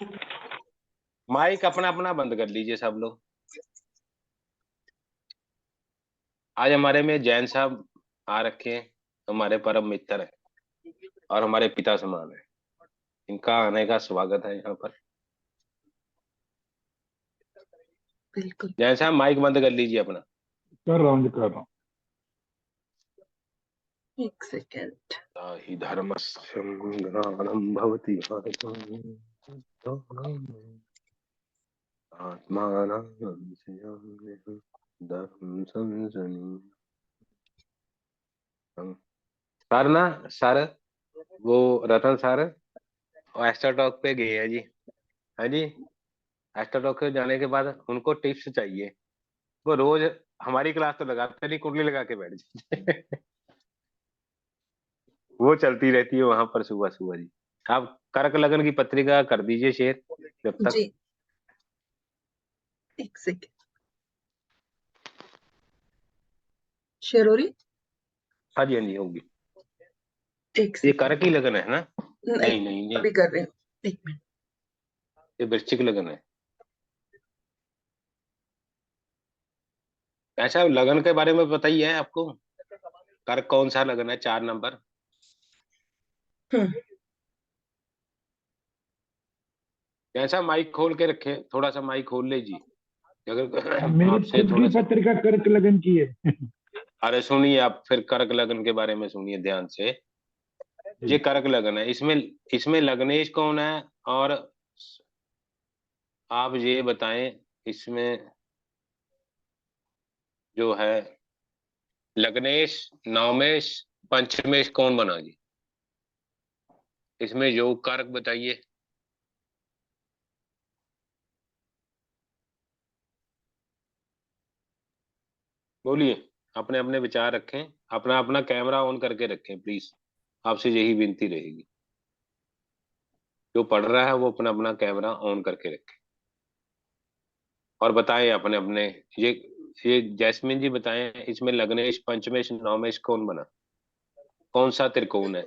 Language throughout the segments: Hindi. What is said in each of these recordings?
माइक अपना अपना बंद कर लीजिए सब लोग। आज हमारे में जैन साहब आ रखे हैं, हमारे परम मित्र हैं और हमारे पिता समान है। इनका आने का स्वागत है यहाँ पर। बिल्कुल। जैन साहब माइक बंद कर लीजिए अपना। कर रहा हूँ जी, कर रहा हूँ। एक सेकेंड। हि धर्मस्य ग्लानिर्भवति भारत आत्मानं संयम्य धर्म संसनि। सर ना सर, वो रतन सर एस्ट्रोटॉक पे गए हैं जी। हाँ जी, एस्ट्रोटॉक पे जाने के बाद उनको टिप्स चाहिए। वो रोज हमारी क्लास तो लगाते नहीं, कुंडली लगा के बैठ जाते। वो चलती रहती है वहां पर सुबह सुबह जी। आप कर्क लगन की पत्रिका कर दीजिए शेयर जब तक। जी एक सेकेंड। शेयर हो रही? हाँ जी हाँ जी होगी। एक ये सेकेंड। कर्क ही लगन है ना? नहीं, नहीं नहीं नहीं, अभी कर रहे हैं। एक मिनट। ये वृश्चिक लगन है। ऐसा लगन के बारे में बताइए आपको। कर्क कौन सा लगन है, 4 नंबर? हम्म। ऐसा माइक खोल के रखे, थोड़ा सा माइक खोल लीजिए अगर मेरी आपसे खुद की थोड़ा सा। पत्रिका कर्क लगन की है। अरे सुनिए आप फिर कर्क लगन के बारे में सुनिए ध्यान से। ये जी। कर्क लगन है, इसमें इसमें लग्नेश कौन है? और आप ये बताएं, इसमें जो है लग्नेश, नवमेश, पंचमेश कौन बना जी? इसमें योग कारक बताइए। बोलिए, अपने अपने विचार रखें, अपना अपना कैमरा ऑन करके रखें प्लीज। आपसे यही विनती रहेगी। जो पढ़ रहा है वो अपना अपना कैमरा ऑन करके रखे और बताएं अपने अपने। ये ये जैस्मिन जी बताएं, इसमें लग्नेश, पंचमेश, नवमेश कौन बना? कौन सा त्रिकोण है?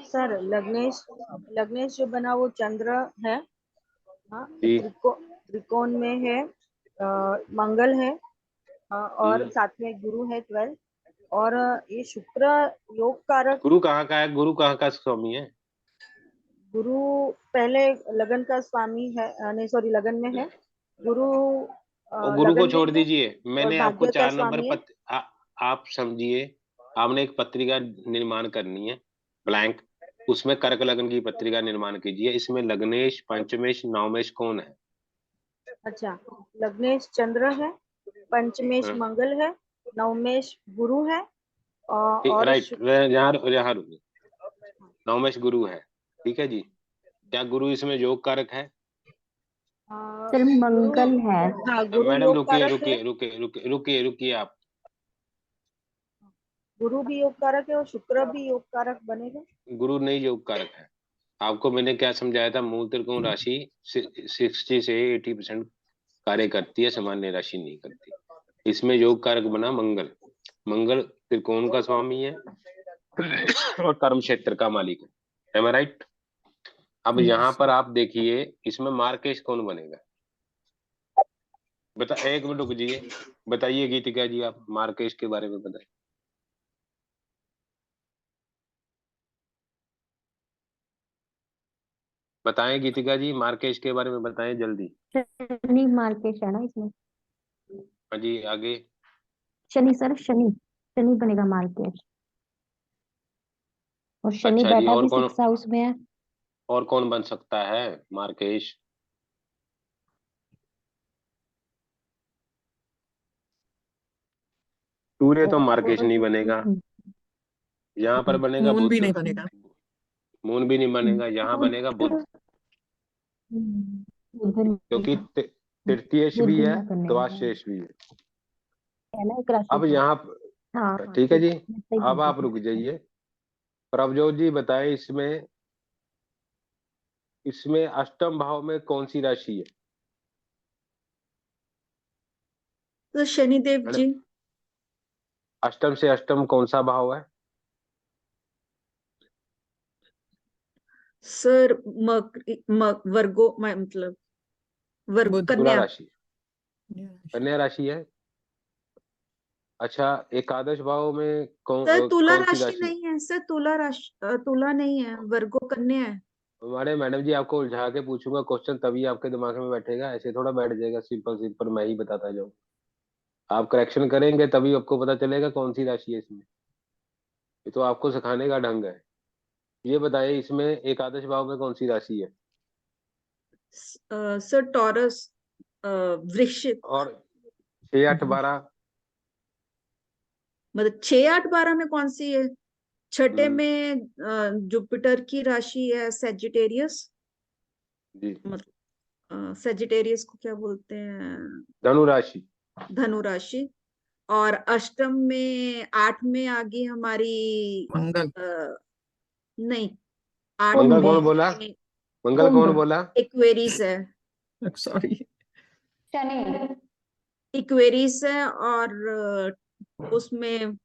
सर लग्नेश, लग्नेश जो बना वो चंद्र है। हाँ, जी। त्रिकोण में है मंगल है। और जी। साथ में गुरु है 12। और ये शुक्र योग कारक। गुरु कहाँ का है? गुरु कहाँ का स्वामी है? गुरु पहले लगन का स्वामी है, नहीं सॉरी लगन में है गुरु। और गुरु को लगन में छोड़ है दीजिए, और मैंने आपको भाग्य का 4 नंबर स्वामी है। आप समझिए। आपने एक पत्रिका निर्माण करनी है, ब्लैंक। उसमें कर्क लगन की पत्रिका निर्माण कीजिए। इसमें लग्नेश, पंचमेश, नवमेश कौन है? अच्छा, लग्नेश चंद्र है, पंचमेश हाँ, मंगल है, नवमेश गुरु है ठीक और राइट। यहाँ यहाँ रुकिए। नवमेश गुरु है, ठीक है जी। क्या गुरु इसमें योग कारक है? सर गुरु, मंगल है। हाँ गुरु मैडम योग रुकिए कारक है। रुकिए रुकिए रुकिए रुकिए रुकिए आप। गुरु भी योग कारक है और शुक्र भी योग कारक बनेगा। गुरु नहीं योग कारक है। आपको मैंने क्या समझाया था? मूल त्रिकोण राशि 60 से 80% कार्य करती है, सामान्य राशि नहीं करती। इसमें योग कारक बना मंगल। मंगल त्रिकोण का स्वामी है और कर्म क्षेत्र का मालिक है। एम आई राइट? अब यहाँ पर आप देखिए, इसमें मार्केश कौन बनेगा? बता, एक मिनट रुक जाइए। बताइए गीतिका जी, आप मार्केश के बारे में बताइए। बताएं गीतिका जी, मार्केश के बारे में बताएं जल्दी। शनि मार्केश है ना इसमें। हाँ जी, आगे। शनि सर, शनि शनि बनेगा मार्केश। और शनि अच्छा जी, बैठा और भी कौन? 6 हाउस में है। और कौन बन सकता है मार्केश? सूर्य तो मार्केश और नहीं बनेगा। यहाँ पर बनेगा मून भी बुध। नहीं बनेगा। मून भी नहीं बनेगा, यहाँ बनेगा बुध। बुध क्योंकि तृतीयेश भी है, नहीं बनेगा। द्वादशेष भी है। है ना एक राशि अब का। यहाँ हाँ हाँ ठीक है ठीक जी। है, मैं सही अब बोल आप रही रुक जाइए। प्रभजोत जी बताएं, इसमें इसमें अष्टम भाव में कौन सी राशि है? तो शनिदेव मैडम, जी। अष्टम से अष्टम कौन सा भाव है? सर वर्गो मतलब वर्ग बुध। तुला कन्या। राशि, कन्या राशि है। अच्छा, एकादश भाव में सर तुला कौन सी राशि राशि? नहीं है सर, तुला राशि तुला नहीं है, वर्गो कन्या है। हमारे मैडम जी, आपको उलझा के पूछूंगा क्वेश्चन तभी आपके दिमाग में बैठेगा, ऐसे थोड़ा बैठ जाएगा सिंपल सिंपल मैं ही बताता जाऊँ। आप करेक्शन करेंगे तभी आपको पता चलेगा कौन सी राशि है इसमें। ये तो आपको सिखाने का ढंग है। ये बताइए इसमें एकादश भाव में कौन सी राशि है? सर टॉरस, वृश्चिक। और 6 8 12? मतलब 6 8 12 में कौन सी है? छठे हम्म, में जुपिटर की राशि है सेजिटेरियस। जी। मतलब सेजिटेरियस को क्या बोलते हैं? धनु राशि। धनु राशि। और अष्टम में 8 में आ गई हमारी मंगल। नहीं, 8 मंगल कुंभ। कौन बोला? में मंगल कुंभ। कौन बोला? इक्वेरीज है। सॉरी। शनि। इक्वेरीज है और उसमें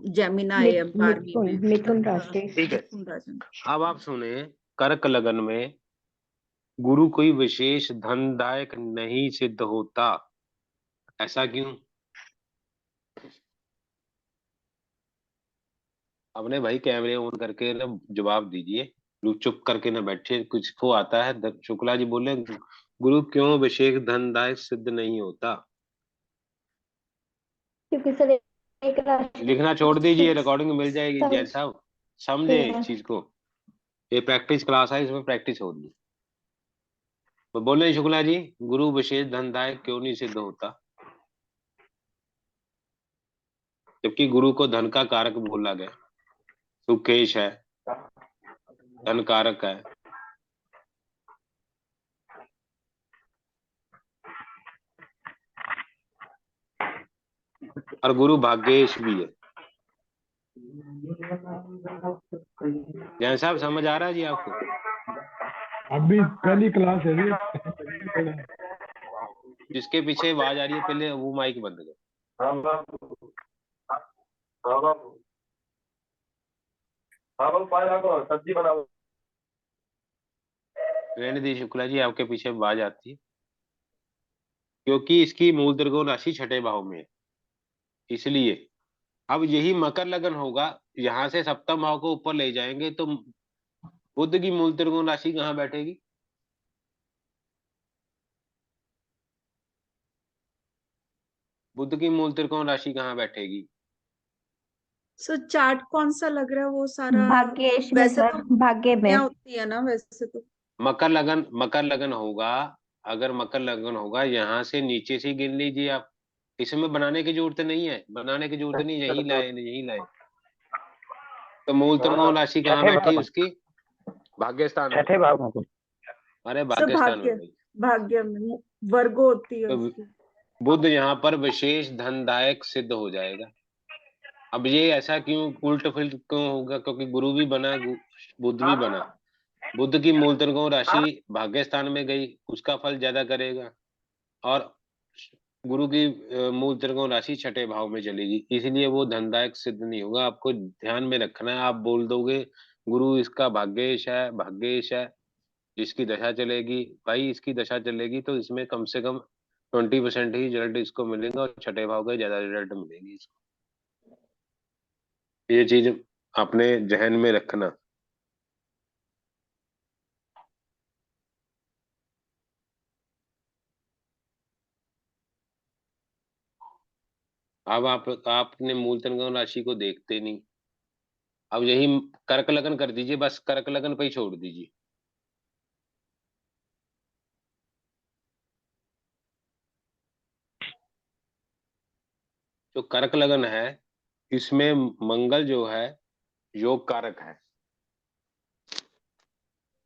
जेमिनाई है 12वीं मिथुन, में। मिथुन राशि। ठीक है। मिथुन राशि। अब आप सुने, कर्क लगन में गुरु कोई विशेष धनदायक नहीं सिद्ध होता, ऐसा क्यों? अपने भाई कैमरे ऑन करके ना जवाब दीजिए। लोग चुप करके ना बैठे, कुछ को आता है। शुक्ला जी बोले गुरु क्यों विशेष धनदायक सिद्ध नहीं होता? क्योंकि सर एक राशि लिखना छोड़ दीजिए, रिकॉर्डिंग मिल जाएगी। सब जैन साहब समझे है। इस चीज को। ये प्रैक्टिस क्लास है, इसमें प्रैक्टिस होगी। तो बोले शुक्ला जी, गुरु विशेष धनदायक क्यों नहीं सिद्ध होता, जबकि गुरु को धन का कारक बोला गया। सुकेश है, धन कारक है। और गुरु भाग्येश भी है। जैन साहब समझ आ रहा है जी आपको? अभी पहली क्लास है जी। जिसके पीछे आवाज आ रही है पहले वो माइक बंद कर। रहने दी शुक्ला जी, आपके पीछे आवाज आती है क्योंकि इसकी मूल त्रिकोण राशि छठे भाव में है, इसलिए। अब यही मकर लगन होगा, यहाँ से सप्तम भाव को ऊपर ले जाएंगे तो बुध की मूल त्रिकोण राशि कहाँ बैठेगी? बुध की मूल त्रिकोण राशि कहाँ बैठेगी? सर चार्ट कौन सा लग रहा है वो सारा? भाग्येश में वैसे सर, तो भाग्य में। क्या होती है ना वैसे तो। मकर लगन, मकर लगन होगा। अगर मकर लगन होगा, यहाँ से नीचे से गिन लीजिए आप। इसमें बनाने की जरूरत नहीं है, बनाने की जरूरत नहीं, यही लाए यही लाए। तो मूल त्रिकोण राशि कहाँ छठे बैठी भाव उसकी? भाग्य स्थान में। छठे भाव में। अरे सर भाग्य स्थान में भाई। भाग्य में वर्गो होती है तो उसकी। बुध यहाँ पर विशेष धनदायक सिद्ध हो जाएगा। अब ये ऐसा क्यों उल्ट फिल्ट क्यों होगा? क्योंकि गुरु भी बना, बुध भी बना। बुध की मूल त्रिकोण राशि भाग्य स्थान में गई, उसका फल ज्यादा करेगा। और गुरु की मूल त्रिकोण राशि छठे भाव में चलेगी, इसलिए वो धनदायक सिद्ध नहीं होगा। आपको ध्यान में रखना है। आप बोल दोगे गुरु इसका भाग्येश है, भाग्येश है, इसकी दशा चलेगी। भाई इसकी दशा चलेगी तो इसमें कम से कम 20% ही रिजल्ट इसको मिलेगा और छठे भाव का ज्यादा रिजल्ट मिलेगी इसको। ये चीज अपने जहन में रखना। अब आप आपने मूल त्रिकोण राशि को देखते नहीं। अब यही कर्क लगन कर दीजिए, बस कर्क लगन पे ही छोड़ दीजिए। जो कर्क लगन है इसमें मंगल जो है योग कारक है,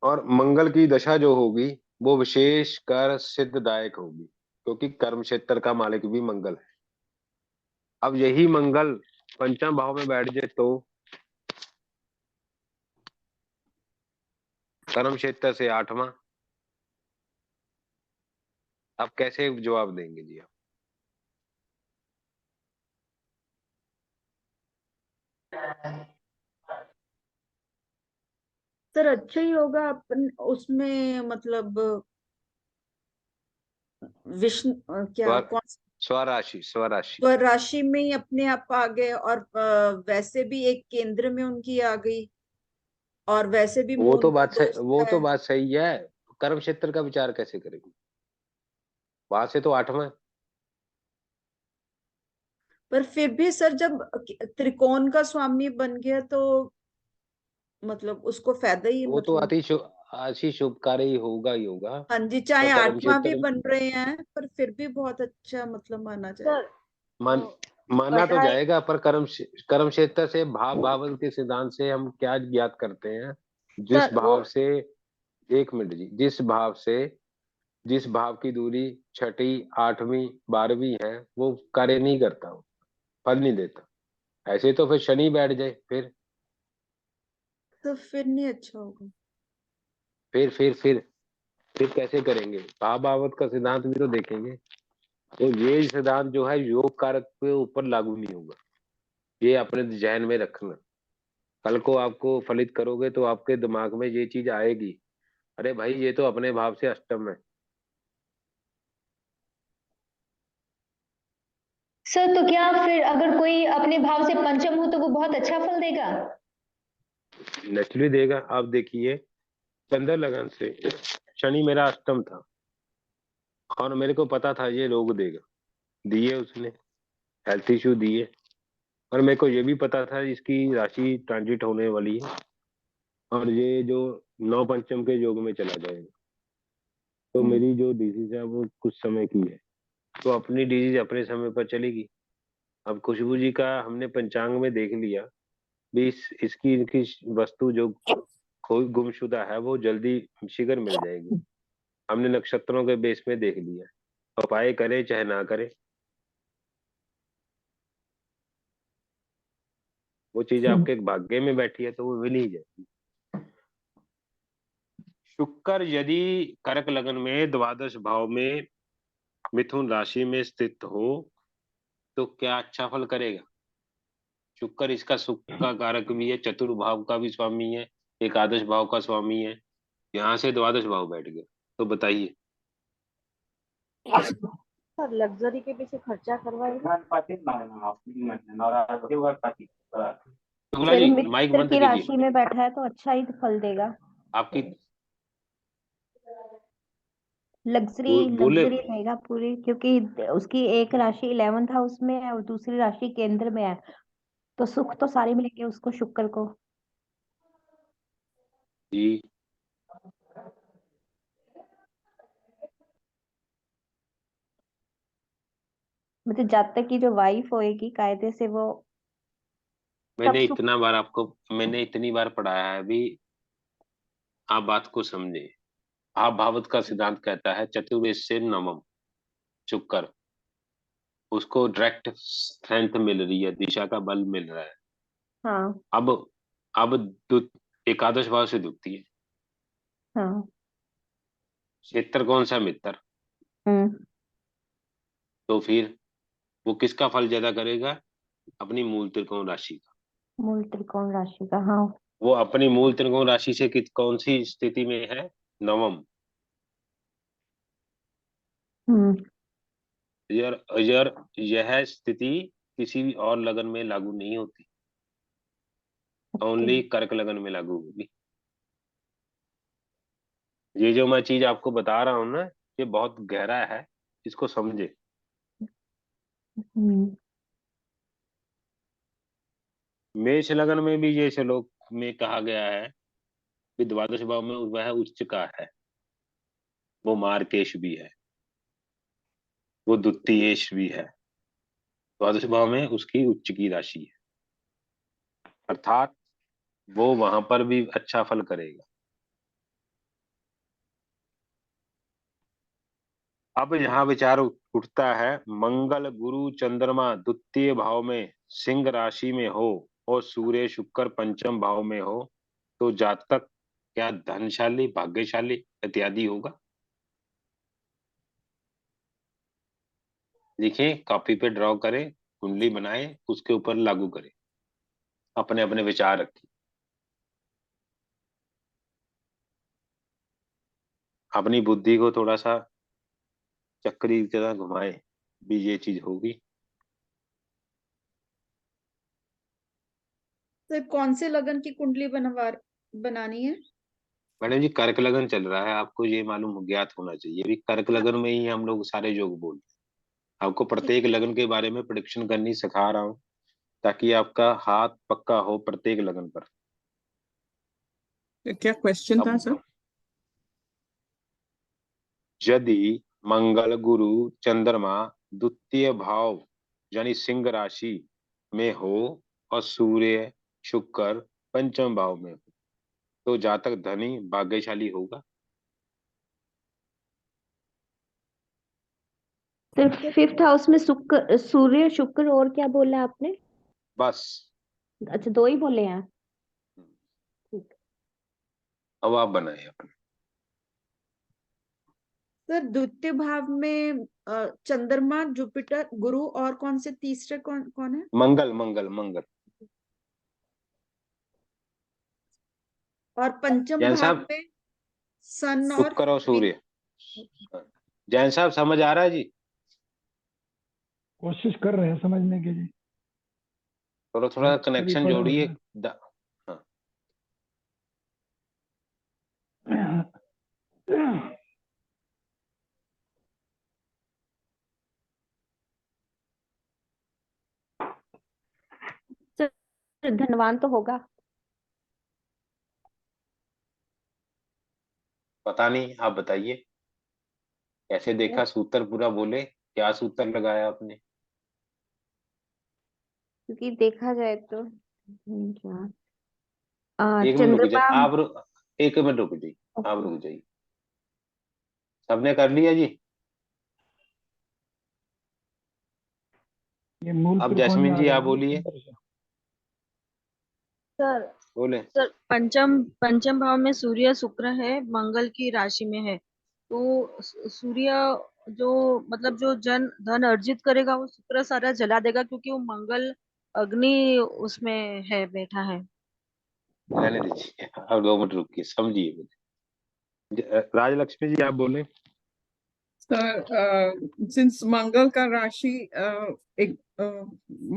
और मंगल की दशा जो होगी वो विशेष कर सिद्धदायक होगी, क्योंकि कर्म क्षेत्र का मालिक भी मंगल है। अब यही मंगल पंचम भाव में बैठ जाए तो कर्म क्षेत्र से 8वां। अब कैसे जवाब देंगे जी आप? सर अच्छा ही होगा अपन उसमें, मतलब विष्णु क्या स्वर कौन, स्वराशि स्वराशि। स्वर राशि में ही अपने आप आ गए, और वैसे भी एक केंद्र में उनकी आ गई, और वैसे भी मून तो दोस्त वो है। तो बात सही है। कर्म क्षेत्र का विचार कैसे करेंगे? वहां से तो 8वां है। पर फिर भी सर जब त्रिकोण का स्वामी बन गया तो मतलब उसको फायदा ही, वो तो मतलब अति शुभकारी ही होगा। हाँ जी, पर चाहे कर्म 8वां भी क्षेत्र बन रहे हैं पर फिर भी बहुत अच्छा मतलब माना सर जाएगा। मान तो माना तो पढ़ाई, जाएगा, पर कर्म क्षेत्र से भावल के सिद्धांत से हम क्या ज्ञात करते हैं? जिस सर वो भाव से, एक मिनट जी, जिस भाव की दूरी छठी, 8वीं, 12वीं है, वो कार्य नहीं करता, वो फल नहीं देता। ऐसे तो फिर शनि बैठ जाए, तो फिर नहीं अच्छा होगा। फिर फिर फिर फिर कैसे करेंगे? भावावत का सिद्धांत भी तो देखेंगे। तो ये सिद्धांत जो है योग कारक के ऊपर लागू नहीं होगा। ये अपने जहन में रखना। कल को आपको फलित करोगे तो आपके दिमाग में ये चीज आएगी, अरे भाई ये तो अपने भाव से अष्टम है। सर तो क्या फिर अगर कोई अपने भाव से पंचम हो तो वो बहुत अच्छा फल देगा? नेचुरली देगा। आप देखिए, चंद्र लगन से शनि मेरा अष्टम था, और मेरे को पता था ये रोग देगा, दिए उसने, हेल्थ इश्यू दिए। और मेरे को ये भी पता था इसकी राशि ट्रांजिट होने वाली है, और ये जो नौ पंचम के योग में चला जाएगा। तो मेरी जो डिजीज है वो कुछ समय की है, तो अपनी डिजीज अपने समय पर चलेगी। अब खुशबू जी का हमने पंचांग में देख लिया भी, इसकी इनकी वस्तु जो कोई गुमशुदा है वो जल्दी शीघ्र मिल जाएगी। हमने नक्षत्रों के बेस में देख लिया, उपाय करे चाहे ना करे, वो चीज आपके भाग्य में बैठी है तो वो मिल ही जाएगी। शुक्र यदि कर्क लगन में द्वादश भाव में मिथुन राशि में स्थित हो तो क्या अच्छा फल करेगा? शुक्र इसका सुख का कारक भी है, चतुर्भाव का भी स्वामी है, एकादश भाव का स्वामी है। यहाँ से द्वादश भाव बैठ गया, तो बताइए। सर लग्जरी के पीछे खर्चा करवाएगा। शुक्ला फिर जी माइक मित्र बंद की कीजिए। राशि में बैठा है तो अच्छा ही फल देगा। आपकी लग्जरी बोले। लग्जरी रहेगा पूरी, क्योंकि उसकी एक राशि 11th हाउस में है और दूसरी राशि केंद्र में है, तो सुख तो सारे मिलेंगे उसको, शुक्र को। जी मतलब जातक की जो वाइफ होएगी कायदे से वो सब सुख। मैंने इतनी बार पढ़ाया है अभी, आप बात को समझे। आप भावत का सिद्धांत कहता है चतुर्वेश से नवम शुक्र, उसको डायरेक्ट स्ट्रेंथ मिल रही है, दिशा का बल मिल रहा है। हाँ अब अब एकादश भाव से दुखती है। हाँ। क्षेत्र कौन सा मित्र? हम्म। तो फिर वो किसका फल ज्यादा करेगा? अपनी मूल त्रिकोण राशि का। मूल त्रिकोण राशि का, हाँ। वो अपनी मूल त्रिकोण राशि से कौन सी स्थिति में है? नवम। हम्म। अगर अगर यह स्थिति किसी भी और लगन में लागू नहीं होती, ओके। ओनली कर्क लगन में लागू होगी। ये जो मैं चीज आपको बता रहा हूं ना, ये बहुत गहरा है, इसको समझे। हम्म। मेष लगन में भी ये श्लोक में कहा गया है कि द्वादश भाव में वह उच्च का है, वो मार्केश भी है, वो द्वितीयेश भी है। द्वादश भाव में उसकी उच्च की राशि है, अर्थात वो वहां पर भी अच्छा फल करेगा। अब यहाँ विचार उठता है, मंगल गुरु चंद्रमा द्वितीय भाव में सिंह राशि में हो और सूर्य शुक्र पंचम भाव में हो तो जातक क्या धनशाली, भाग्यशाली इत्यादि होगा? लिखें, कॉपी पे ड्रॉ करें, कुंडली बनाएं, उसके ऊपर लागू करें, अपने अपने विचार रखें। अपनी बुद्धि को थोड़ा सा चक्री की तरह घुमाए भी ये चीज होगी। तो कौन से लगन की कुंडली बनानी है? मैडम जी कर्क लगन चल रहा है, आपको ये मालूम ज्ञात होना चाहिए भी कर्क लगन में ही हम लोग सारे योग बोलते हैं। आपको प्रत्येक लगन के बारे में प्रिडिक्शन करनी सिखा रहा हूँ ताकि आपका हाथ पक्का हो प्रत्येक लगन पर। क्या क्वेश्चन था अब सर? यदि मंगल गुरु चंद्रमा द्वितीय भाव यानी सिंह राशि में हो और सूर्य शुक्र पंचम भाव में हो तो जातक धनी भाग्यशाली होगा। सिर्फ फिफ्थ हाउस में शुक्र, सूर्य, शुक्र और क्या बोला आपने? बस अच्छा, 2 ही बोले हैं। ठीक। अब आप बनाए अपने। सर द्वितीय भाव में चंद्रमा, जुपिटर, गुरु और कौन से तीसरे कौन कौन है? मंगल मंगल मंगल। और पंचम जैन भाव साहब में सन और शुक्र और वीन। सूर्य। जैन साहब समझ आ रहा है जी? कोशिश कर रहे हैं समझने की जी। थोड़ा थोड़ा बहुत करीब कनेक्शन पड़ा जोड़िए। हुआ हाँ है। सर धनवान तो होगा। पता नहीं, आप बताइए कैसे देखा सूत्र पूरा बोले, क्या सूत्र लगाया आपने? क्योंकि देखा जाए तो क्या एक मिनट रुक जाइए चंद्रमा। आप, 1 मिनट रुक जाइए, आप रुक जाइए। सबने कर लिया जी? ये मूल अब त्रिकोण जैस्मिन में आ जी आप जाएगी बोलिए, अंदर से। सर बोले। सर पंचम पंचम भाव में सूर्य शुक्र है, मंगल की राशि में है। तो सूर्य जो मतलब जो जन धन अर्जित करेगा वो शुक्र सारा जला देगा, क्योंकि वो मंगल अग्नि उसमें है, बैठा है। रहने दीजिए, अब 2 मिनट रुकिए, समझिए मुझे। राजलक्ष्मी जी आप बोले। सर सिंस मंगल का राशि एक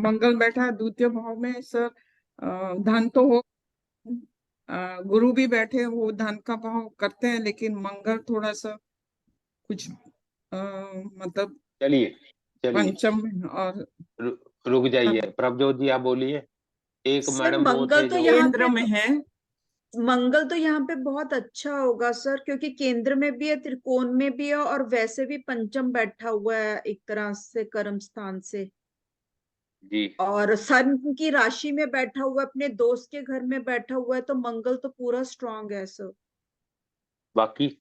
मंगल बैठा है द्वितीय भाव में सर, धन तो हो, गुरु भी बैठे वो धन का भाव करते हैं, लेकिन मंगल थोड़ा सा कुछ मतलब चलिए चलिए, पंचम में और रुक जाइए, प्रभजोत जी आप बोलिए। एक सर मैडम वो मंगल थे तो जो यहाँ केंद्र पे में है। मंगल तो यहाँ पे बहुत अच्छा होगा सर, क्योंकि केंद्र में भी है, त्रिकोण में भी है, और वैसे भी पंचम बैठा हुआ है एक तरह से कर्म स्थान से, जी और सन की राशि में बैठा हुआ है, अपने दोस्त के घर में बैठा हुआ है, तो मंगल तो पूरा स्ट्रांग है सर। बाकी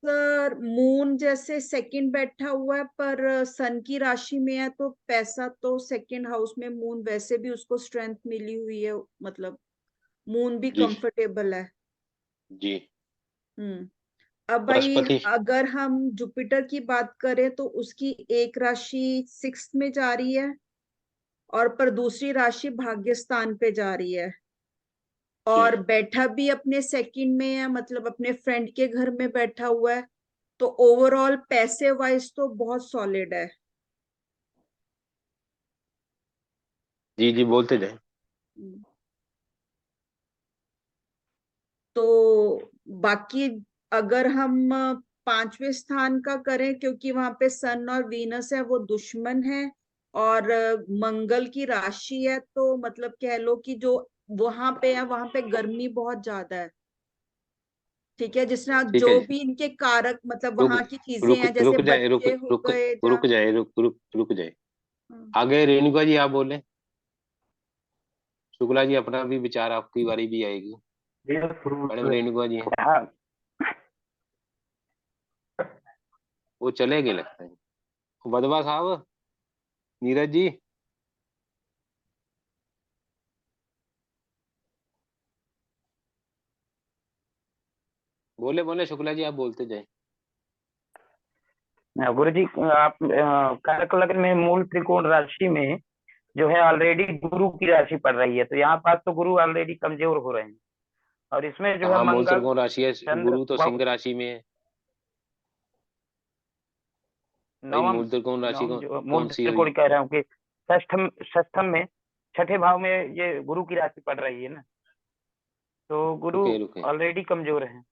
सर मून जैसे सेकंड बैठा हुआ है, पर सन की राशि में है, तो पैसा तो सेकंड हाउस में मून वैसे भी उसको स्ट्रेंथ मिली हुई है, मतलब मून भी जी कंफर्टेबल है। जी। हम्म। अब भाई बृहस्पति। अगर हम जुपिटर की बात करें तो उसकी एक राशि सिक्स्थ में जा रही है, और पर दूसरी राशि भाग्यस्थान पे जा रही है, जी और बैठा भी अपने सेकंड में है, मतलब अपने फ्रेंड के घर में बैठा हुआ है, तो ओवरऑल पैसे वाइज तो बहुत सॉलिड है। जी जी बोलते जाए। तो बाकी अगर हम पांचवें स्थान का करें, क्योंकि वहां पे सन और वीनस है, वो दुश्मन है, और मंगल की राशि है, तो मतलब कह लो कि जो वहां पे है वहां पे गर्मी बहुत ज्यादा है। ठीक है, जिसमें ठीक जो है जी। भी इनके कारक मतलब रुक वहां की चीजें रुक हैं, जैसे रुक जाए, रुक बच्चे हो रुक गए जा। रुक जाए, रुक जाए। हाँ। आगे रेणुका जी आप बोले। शुक्ला जी अपना भी विचार, आपकी बारी भी आएगी। मैडम रेणुका जी हैं, वो चले गए लगता है। बदवा साहब, नीरज जी बोले बोले, शुक्ला जी आप बोलते जाए। गुरु जी आप कर्क लग्न में मूल त्रिकोण राशि में जो है ऑलरेडी गुरु की राशि पड़ रही है, तो यहाँ पास तो गुरु ऑलरेडी कमजोर हो रहे हैं, और इसमें जो है कहाँ मूल मंगल, त्रिकोण राशि है? चंद्र, गुरु तो सिंह राशि में है भाई। नवम, मूल त्रिकोण राशि नवम जो मूल कौन सी हुई? त्रिकोण कह रहा हूँ कि षष्ठम में, छठे भाव में ये गुरु की राशि पड़ रही है ना, तो गुरु रुके रुके, ऑलरेडी कमजोर है।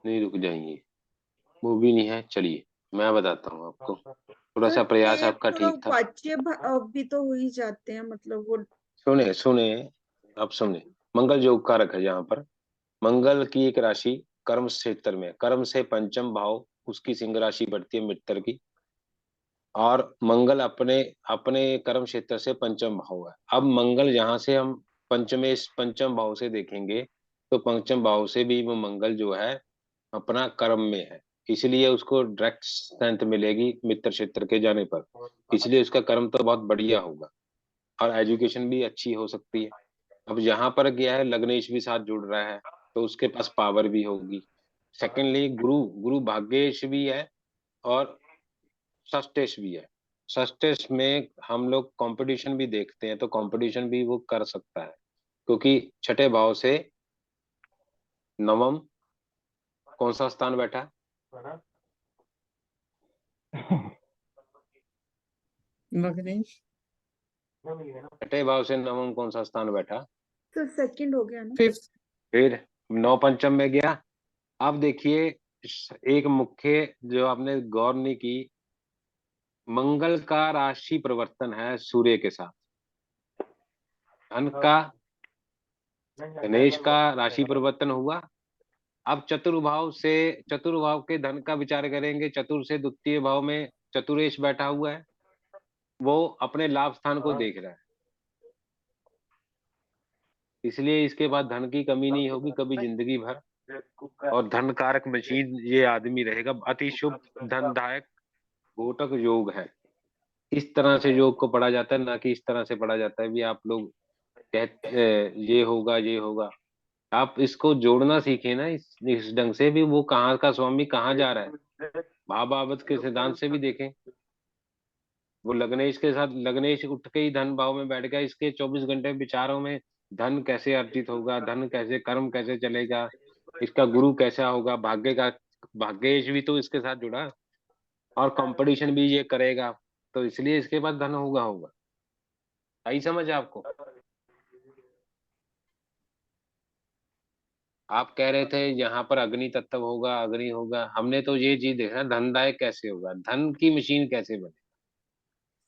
नहीं रुक जाएंगे, वो भी नहीं है। चलिए मैं बताता हूँ आपको, थोड़ा सा सर प्रयास एक आपका ठीक था। वाच्य भाव भी तो हो ही जाते हैं, मतलब वो सुने सुने, अब सुने। मंगल योग कारक है यहाँ पर। मंगल की एक राशि कर्म क्षेत्र में, कर्म से पंचम भाव उसकी सिंह राशि बढ़ती है मित्र की, और मंगल अपने अपने कर्म क्षेत्र से पंचम भाव है। अब मंगल यहाँ से हम पंचम भाव से देखेंगे, तो पंचम भाव से भी वो मंगल जो है अपना कर्म में है, इसलिए उसको डायरेक्ट स्ट्रेंथ मिलेगी मित्र क्षेत्र के जाने पर, इसलिए उसका कर्म तो बहुत बढ़िया होगा और एजुकेशन भी अच्छी हो सकती है। अब यहाँ पर क्या है, लग्नेश भी साथ जुड़ रहा है, तो उसके पास पावर भी होगी। सेकेंडली गुरु गुरु भाग्येश भी है और षष्ठेश भी है। षष्ठेश में हम लोग कंपटीशन भी देखते हैं, तो कंपटीशन भी वो कर सकता है, क्योंकि छठे भाव से नवम कौन सा स्थान बैठा है? लग्नेश, छठे भाव से नवम कौन सा स्थान बैठा? तो सेकंड हो गया ना। फिफ्थ। फिर नौ पंचम में गया। अब देखिए, एक मुख्य जो आपने गौर नहीं की, मंगल का राशि परिवर्तन है सूर्य के साथ, धन का गणेश का राशि परिवर्तन हुआ। अब चतुर्भाव के धन का विचार करेंगे, चतुर से द्वितीय भाव में चतुरेश बैठा हुआ है, वो अपने लाभ स्थान को देख रहा है, इसलिए इसके बाद धन की कमी नहीं होगी कभी जिंदगी भर। और धन कारक मशीन ये आदमी रहेगा, अति शुभ धनदायक घोटक योग है। इस तरह से योग को पढ़ा जाता है, ना कि इस तरह से पढ़ा जाता है भी आप लोग कहते ये होगा ये होगा। आप इसको जोड़ना सीखे ना, इस ढंग से भी वो कहाँ का स्वामी कहाँ जा रहा है, भावावत के सिद्धांत से भी देखें। वो लग्नेश के साथ, लग्नेश उठ के ही धन भाव में बैठ गया, इसके 24 घंटे विचारों में धन कैसे अर्जित होगा, धन कैसे, कर्म कैसे चलेगा, इसका गुरु कैसा होगा, भाग्य का भाग्येश भी तो इसके साथ जुड़ा, और कंपटीशन भी ये करेगा, तो इसलिए इसके पास धन होगा होगा। आई समझ आपको? आप कह रहे थे यहाँ पर अग्नि तत्व होगा, अग्नि होगा, हमने तो ये चीज देखा धनदायक कैसे होगा, धन की मशीन कैसे बने।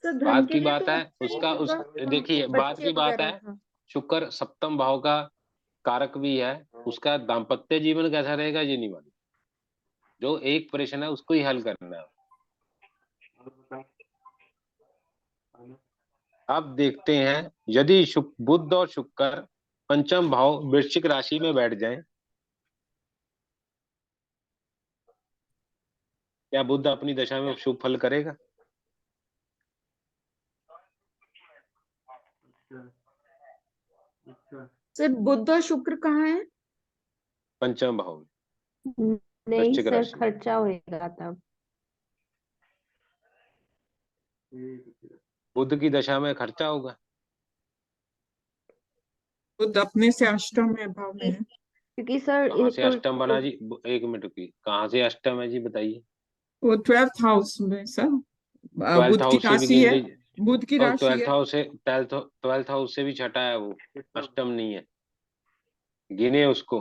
तो धन बात के की लिए बात तो है अच्छा ही उसका, उस होगा, देखिए बात बच्चे की बात वगैरह है, का। शुक्र सप्तम भाव का कारक भी है, उसका दाम्पत्य जीवन कैसा रहेगा ये नहीं मालूम, जो एक परेशान है उसको ही हल करना है। अब देखते हैं, यदि बुध और शुक्र पंचम भाव वृश्चिक राशि में बैठ जाएं, क्या बुध अपनी दशा में शुभ फल करेगा? सर बुध और शुक्र कहाँ है? पंचम भाव में, नहीं वृश्चिक सर, राशि में। खर्चा होएगा तब। बुध की दशा में खर्चा होगा। बुध अपने से अष्टम में भाव में है। क्योंकि सर कहाँ से अष्टम बना तो जी? एक मिनट की, कहाँ से अष्टम है जी बताइए? वो 12th हाउस में सर, ट्वेल्थ बुध की हाउस से भी राशि गिन है, लीजिए, बुध की और राशि है। ट्वेल्थ हाउस से भी छठा है वो, अष्टम नहीं है, गिने उसको।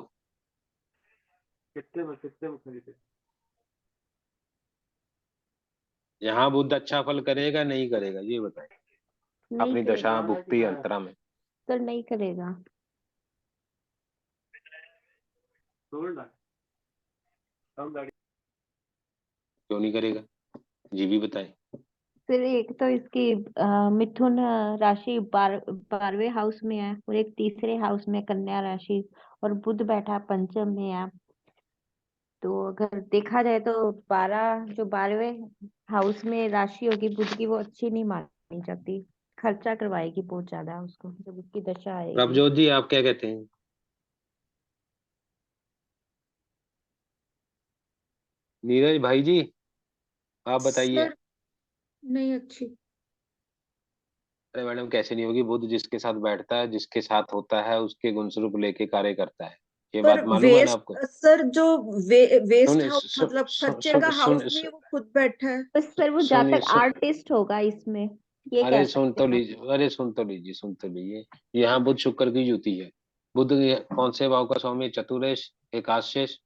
यहाँ बुध अच्छा फल करेगा नहीं करेगा ये बताए, नहीं अपनी दशा करेगा भुक्ति अंतरा में। सर, नहीं करेगा। क्यों नहीं करेगा जी भी बताए। फिर एक तो इसकी मिथुन राशि 12वें हाउस में है, और एक तीसरे हाउस में कन्या राशि, और बुध बैठा पंचम में है। तो अगर देखा जाए तो 12वें हाउस में राशि होगी बुध की, वो अच्छी नहीं मानी जाती, खर्चा करवाएगी बहुत ज्यादा उसको जब उसकी दशा आएगी। प्रभजोत जी आप क्या कहते हैं? नीरज भाई जी आप बताइए। सर नहीं अच्छी। अरे मैडम कैसे नहीं होगी, बुध जिसके साथ बैठता है, जिसके साथ होता है, उसके गुण स्वरूप लेके कार्य करता है। ये पर बात मालूम है ना वेस्ट आपको? सर, जो वेस्ट सुनिए हाउस मतलब खर्चे का सुन हाउस में वो खुद बैठा है। तो सर वो सुनिए जातक आर्टिस्ट होगा इसमें, ये अरे कह सुन सकते तो हैं आप। लीजिए, अरे सुन तो लीजिए, सुन तो लीजिए। यहाँ बुध शुक्र की युति है। बुध कौन से भाव का स्वामी है? चतुरेश, एकादशेश,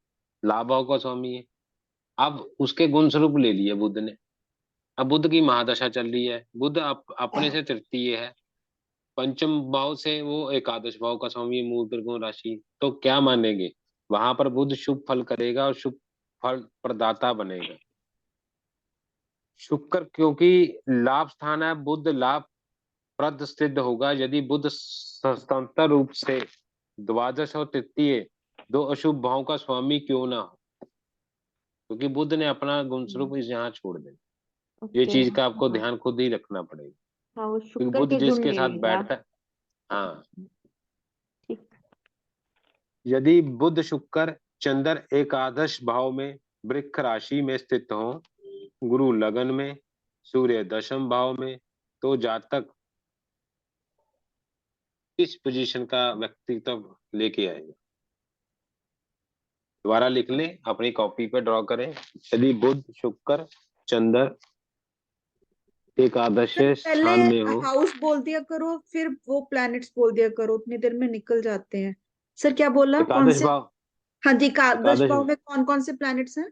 लाभ भाव का स्वामी है। अब उसके गुण स्वरूप ले लिए बुध ने। अब बुध की महादशा चल रही है, बुध अपने से तृतीय है, पंचम भाव से वो एकादश भाव का स्वामी है, मूल त्रिकोण राशि। तो क्या मानेंगे? वहां पर बुध शुभ फल करेगा और शुभ फल प्रदाता बनेगा। शुक्र क्योंकि लाभ स्थान है, बुध लाभ प्रद सिद्ध होगा यदि बुध स्वतंत्र रूप से द्वादश और तृतीय दो अशुभ भाव का स्वामी क्यों ना हो, क्योंकि बुध ने अपना गुण स्वरूप इस यहाँ छोड़ देना। ये ओके। चीज का आपको हाँ ध्यान खुद ही रखना पड़ेगा, हाँ, वो क्योंकि शुक्र बुध के गुण जिसके ले साथ लेगा। बैठता है। हाँ, ठीक। यदि बुध शुक्र चंद्र एकादश भाव में वृक्ष राशि में स्थित हो, गुरु लगन में, सूर्य दशम भाव में, तो जातक किस पोजीशन का व्यक्तित्व लेके आएगा? दोबारा लिख लें, अपनी कॉपी पे ड्रॉ करें। यदि बुध शुक्र चंद्र एकादश सर पहले स्थान में हो। हाउस बोल दिया करो, फिर वो प्लैनेट्स बोल दिया करो, उतनी देर में निकल जाते हैं। सर क्या बोला, कौन एकादश से? भाव, हाँ जी, एकादश एकादश भाव में कौन कौन से प्लैनेट्स हैं?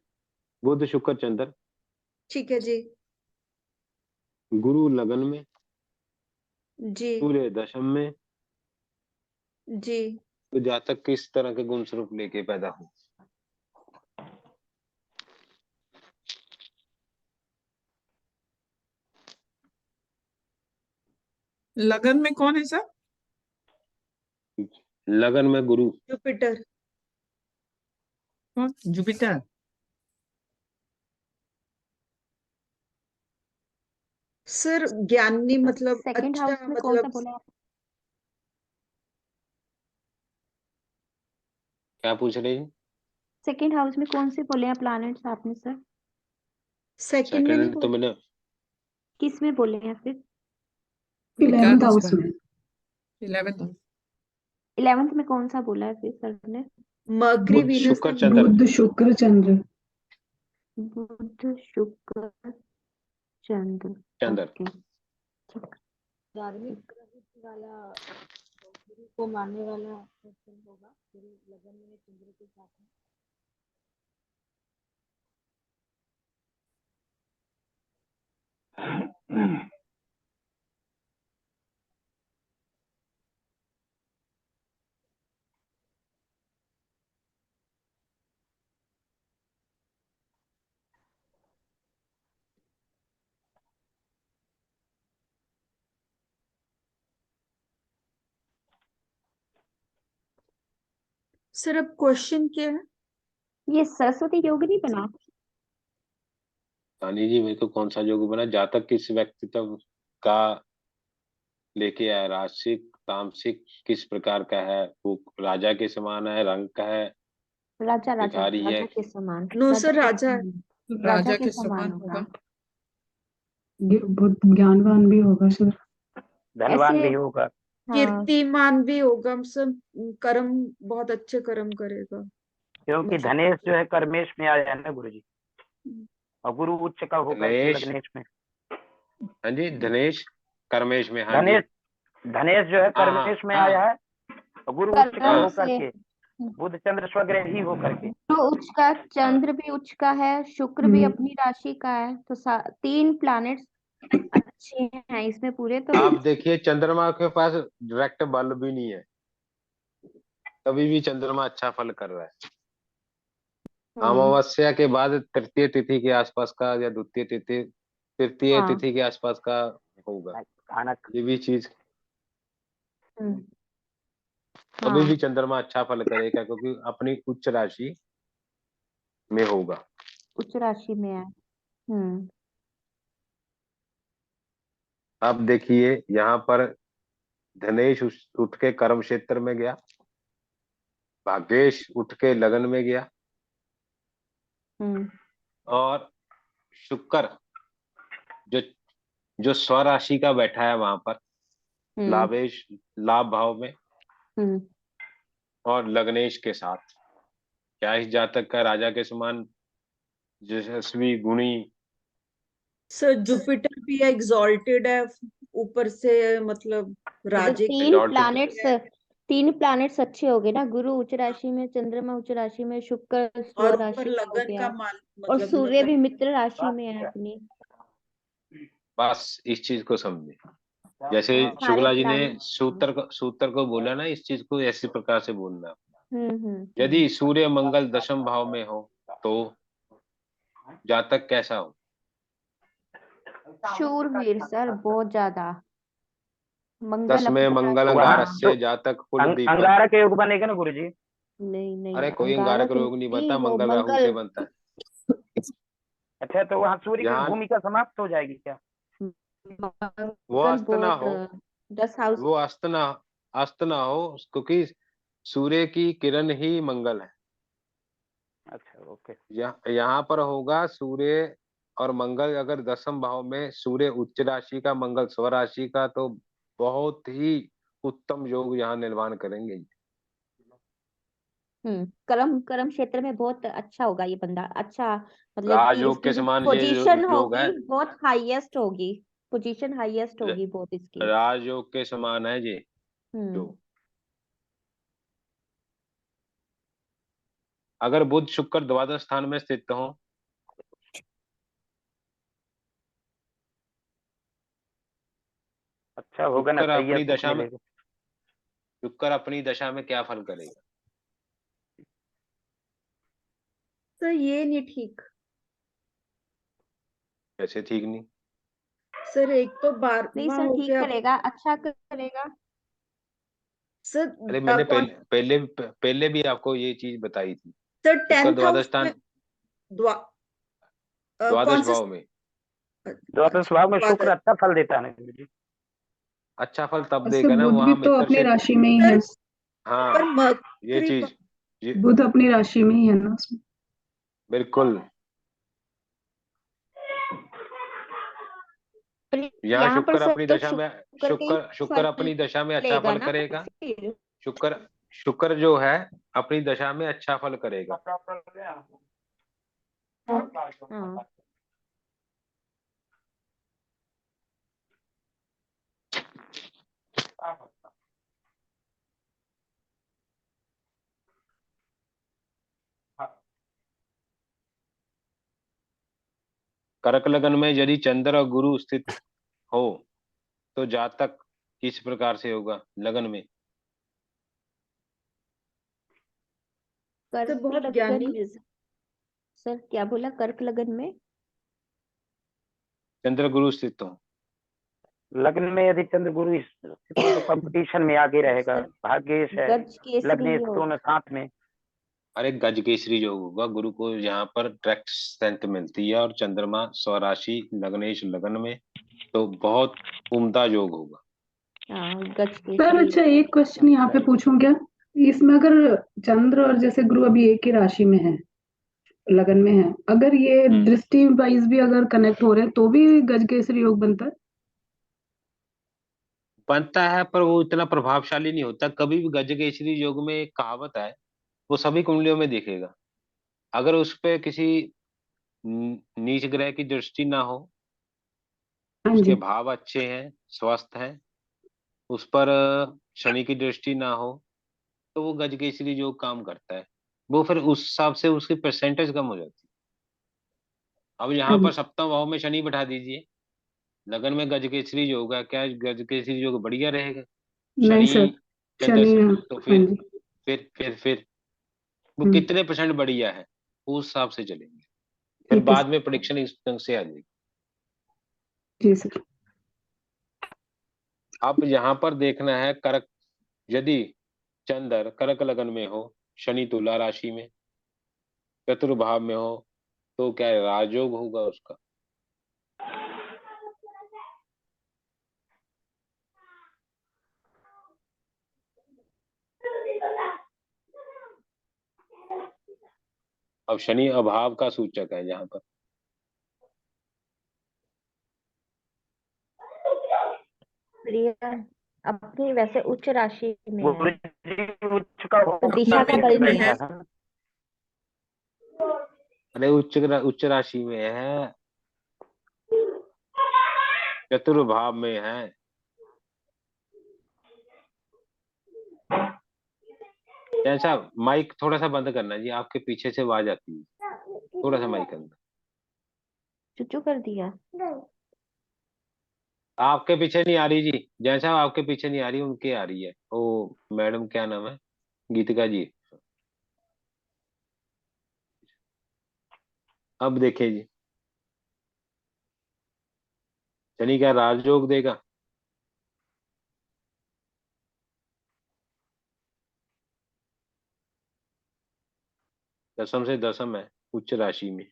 बुध शुक्र चंद्र, ठीक है जी। गुरु लगन में, जी। सूर्य दशम में। जी। तो जातक किस तरह के गुण स्वरूप लेके पैदा हो? लगन में कौन है सर? लगन में गुरु। जुपिटर। कौन? जुपिटर। सर ज्ञानी मतलब सेकंड अच्छा, हाउस में कौन सा मतलब बोला आप? क्या पूछ रहे हैं? सेकंड हाउस में कौन से बोले हैं प्लैनेट्स आपने सर? सेकंड में नहीं सेकंड तो बोल। मैंने किस में बोले हैं फिर? 11th एकादश हाउस में। में। 11th। 11th में कौन सा बोला है फिर सर ने? मर्करी बुध वीनस शुक्र का चंद्र, बुध शुक्र चंद्र। बुध शुक्र चंद्र। चंद्र। ओके, ठीक। धार्मिक प्रवृत्ति वाला, गुरु को मानने वाला पर्सन होगा, गुरु लगन में चंद्र के साथ है। सर अब क्वेश्चन क्या है? ये सरस्वती योग नहीं बना? रानी जी मेरे को कौन सा योग बना? जातक किस व्यक्तित्व का लेके आया? राशिक तामसिक किस प्रकार का है? वो राजा के समान है, रंग का है, राजा राजा भिखारी है? राजा के समान। नो राजा सर, के राजा है। समान। राजा राजा के के समान समान होगा। होगा। बहुत ज्ञानवान भी होगा सर। धनवान ऐसे। भी होगा। हाँ। कीर्तिमान भी होगा, सब कर्म, बहुत अच्छे कर्म करेगा क्योंकि मतलब। धनेश जो है कर्मेश में आ जाए ना गुरु जी, और गुरु उच्च का होकर के धनेश, लग्नेश में। हाँ जी, धनेश कर्मेश में, हाँ जी। धनेश, धनेश जो है हाँ हाँ कर्मेश में हाँ आया है, और गुरु उच्च का कर्म हाँ। होकर से। के, बुध चंद्र स्वग्रही होकर के। तो उच्च का, हाँ चंद्र भी उच्च का है, शुक्र भी हम्म, अपनी राशि का है, तो तीन प्लैनेट्स अच्छे हैं इसमें पूरे तो। आप देखिए चंद्रमा के पास डायरेक्ट बल भी नहीं है, तभी भी चंद्रमा अच्छा फल कर रहा है। हम्म। अमावस्या के बाद तृतीय तिथि के आसपास का, या द्वितीय तिथि, तृतीय हाँ। तिथि के आसपास का होगा। खानक। ये भी चीज, हम्म। कभी हाँ, भी चंद्रमा अच्छा फल करेगा, क्योंकि अपनी उच्च राशि में होगा। उच्च राशि में है। हम्म। अब देखिए यहाँ पर धनेश उठ के कर्म क्षेत्र में गया, भाग्येश उठ के लगन में गया, हम्म। और शुक्र जो जो स्वराशि का बैठा है वहां पर, लाभेश लाभ भाव में हम्म और लग्नेश के साथ। क्या इस जातक का राजा के समान यशस्वी गुणी? सर जुपिटर भी एग्जॉल्टेड है ऊपर से, मतलब तो राजे की exalted है। तीन प्लैनेट्स अच्छे हो गए ना, गुरु उच्च राशि में, चंद्रमा उच्च राशि में, शुक्र स्व और ऊपर राशि में हो लगन गया, का माल और मतलब सूर्य भी लगन। मित्र राशि में है अपनी। बस इस चीज को समझे, जैसे सारे शुक्ला जी ने प्लैनेट। सूत्र को बोला ना, इस चीज को ऐसी प्रकार से बोलना। हम्म। यदि सूर्य मंगल दशम भाव में हो तो जातक कैसा हो? शूरवीर सर, बहुत ज्यादा। मंगल 10 में अपनी मंगल राशि में वहां है। अंगारस्य जातक कुल दीपक। अंगारक योग बनेगा ना गुरु जी? नहीं नहीं, अरे कोई अंगारक अंगारक रोग नहीं बनता, नहीं, वो मंगल राहु मंगल। से बनता है। अच्छा, तो वहां सूर्य की यहाँ भूमिका समाप्त हो जाएगी क्या? वो मंगल अस्त ना बहुत हो, 10 हाउस। वो अस्त ना हो, क्योंकि सूर्य की किरण ही मंगल है। अच्छा, ओके। यहाँ पर होगा सूर्य और मंगल, अगर दसम भाव में सूर्य उच्च राशि का, मंगल स्व राशि का, तो बहुत ही उत्तम योग यहाँ निर्माण करेंगे। कर्म कर्म क्षेत्र में बहुत अच्छा होगा ये बंदा, अच्छा। मतलब कि राजयोग के इसकी जो समान ये पोजीशन योग है, होगी बहुत हाईएस्ट होगी, पोजीशन हाईएस्ट होगी बहुत इसकी। राजयोग के समान है ये हम्म योग। अगर बुध शुक्र द्वादश स्थान में स्थित हो, अच्छा होगा ना, शुक्र सही है, अपनी सुख दशा में मिलेगा। शुक्र अपनी दशा में क्या फल करेगा? सर ये नहीं ठीक। कैसे ठीक नहीं? सर एक तो नहीं 12वां सर, हो ठीक गया। करेगा, अच्छा करेगा। सर अरे मैंने कौन? पहले भी आपको ये चीज बताई थी। सर शुक्र 10th द्वादश हाउस में स्थान द्वा द्वादश कौन सा? भाव में द्वादश अच्छा भाव में शुक्र द्वादश। अच्छा फल देता है ना गुरु जी? अच्छा फल तब उससे देगा ना बुध भी वहां तो मित्र अपनी से। राशि में ही है। सर पर हाँ, ये मरकरी चीज, ये बुध अपनी राशि में ही है ना उसमें। बिल्कुल। पर यहाँ यहाँ पर शुक्र अपनी सर दशा में, शुक्र का ही शुक्र फल अपनी दशा में अच्छा लेगा फल ना करेगा। फिर। शुक्र शुक्र जो है अपनी दशा में अच्छा फल करेगा। हाँ। कर्क लगन में यदि चंद्र और गुरु स्थित हो तो जातक किस प्रकार से होगा लगन में? सर कर्क बहुत लगन ज्ञानी। में सर क्या बोला, कर्क लगन में? चंद्र गुरु स्थित हो। लग्न में यदि चंद्र गुरु स्थित हो तो कंपटीशन में आगे रहेगा, सर भाग्येश है। गज केसरी लग्नेश योग। दोनों साथ में। अरे गज केसरी योग होगा, गुरु को यहाँ पर डायरेक्ट स्ट्रेंथ मिलती है, और चंद्रमा स्वराशि लग्नेश लगन में, तो बहुत उम्दा योग होगा। हाँ, गज सर केसरी अच्छा, योग। एक क्वेश्चन यहाँ पे पूछूं क्या? इसमें अगर चंद्र और जैसे गुरु अभी एक ही राशि में है, लगन में है, अगर ये दृष्टि वाइज भी अगर कनेक्ट हो रहे हैं तो भी गज केसरी योग बनता है? बनता है, पर वो इतना प्रभावशाली नहीं होता। कभी भी गज केसरी योग में एक कहावत है, वो सभी कुंडलियों में दिखेगा। अगर उस पे किसी नीच ग्रह की दृष्टि ना हो, हाँ उसके जी। भाव अच्छे हैं, स्वस्थ हैं, उस पर शनि की दृष्टि ना हो, तो वो गज केसरी योग काम करता है। वो फिर उस हिसाब से उसकी परसेंटेज कम हो जाती है। अब हाँ यहाँ जी। पर सप्तम भाव में शनि बैठा दीजिए, लगन में गज केसरी योग है, क्या गज केसरी योग बढ़िया रहेगा? नहीं सर, शनि चंद्र शनि से, हाँ। तो हाँ फिर जी। फिर वो हम्म। कितने परसेंट बढ़िया है, उस हिसाब से चलेंगे। फिर ठीक है बाद सर। में प्रेडिक्शन इस ढंग से आ जाएगी। जी सर। अब यहाँ पर देखना है कर्क, यदि चंद्र कर्क लगन में हो, शनि तुला राशि में, चतुर्भाव में हो, तो क्या राजयोग होगा उसका? अब शनि अभाव का सूचक है यहाँ पर। प्रिया अपनी वैसे उच्च राशि में गुरु है, जी उच्च का तो होगा दिशा का बल नहीं बैठा है। था। अरे उच्च राशि में है, चतुर्भाव में है। जैसा माइक थोड़ा सा बंद करना जी, आपके पीछे से आवाज आती है, थोड़ा सा माइक अंदर। चुचू कर दिया। आपके पीछे नहीं आ रही जी, जैसा आपके पीछे नहीं आ रही, उनके आ रही है। ओ मैडम, क्या नाम है? गीतिका जी। अब देखिए जी, शनि क्या राजयोग देगा? दसम से दसम है उच्च राशि में।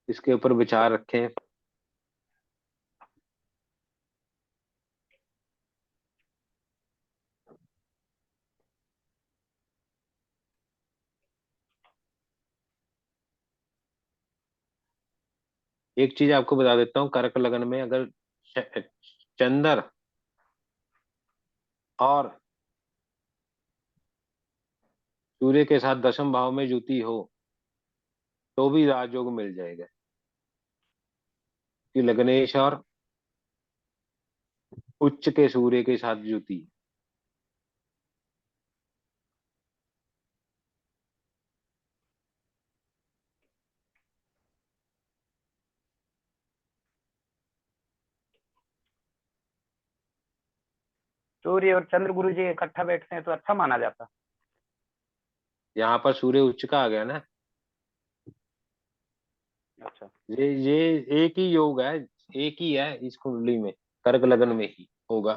इसके ऊपर विचार रखें। एक चीज आपको बता देता हूँ, कर्क लगन में अगर चंद्र और सूर्य के साथ दसम भाव में युति हो तो भी राजयोग मिल जाएगा, कि लग्नेश और उच्च के सूर्य के साथ युति। सूर्य और चंद्र गुरु जी इकट्ठा बैठते हैं तो अच्छा माना जाता। यहाँ पर सूर्य उच्च का आ गया ना। अच्छा, ये एक ही योग है, एक ही है इस कुंडली में, कर्क लगन में ही होगा।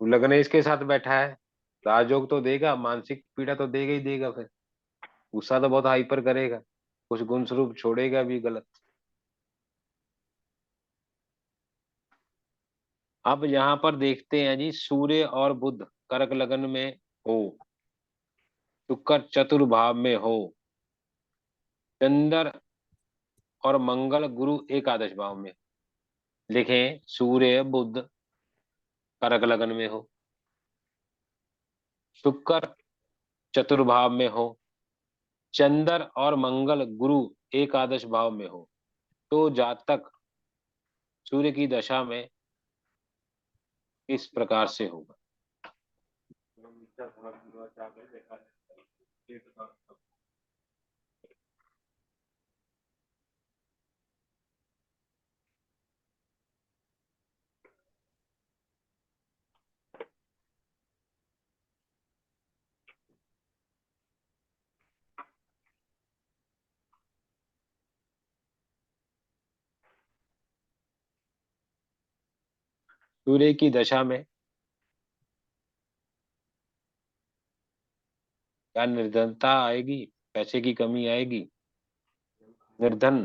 लग्नेश के साथ बैठा है, राजयोग तो देगा, मानसिक पीड़ा तो देगा ही देगा, फिर गुस्सा तो बहुत हाइपर करेगा, कुछ गुण स्वरूप छोड़ेगा भी गलत। अब यहाँ पर देखते हैं जी, सूर्य और बुध कर्क लगन में हो, शुक्र चतुर्भाव में हो, चंद्र और मंगल गुरु एकादश भाव में। लिखें, सूर्य बुध कर्क लगन में हो, शुक्र चतुर्भाव में हो, चंद्र और मंगल गुरु एकादश भाव में हो, तो जातक सूर्य की दशा में इस प्रकार से होगा। सूर्य की दशा में क्या निर्धनता आएगी, पैसे की कमी आएगी, निर्धन।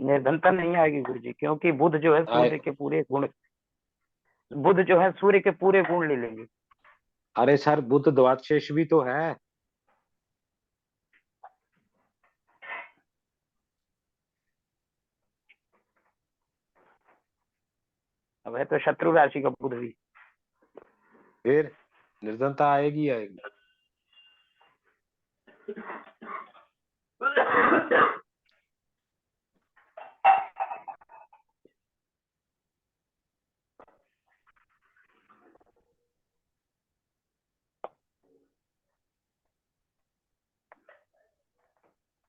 निर्धनता नहीं आएगी गुरु जी, क्योंकि बुध जो है आए, सूर्य के पूरे गुण, बुध जो है सूर्य के पूरे गुण ले लेंगे। अरे सर, बुध द्वादशेष भी तो है। अब है तो शत्रु राशि का बुध भी। फिर निर्धनता आएगी आएगी।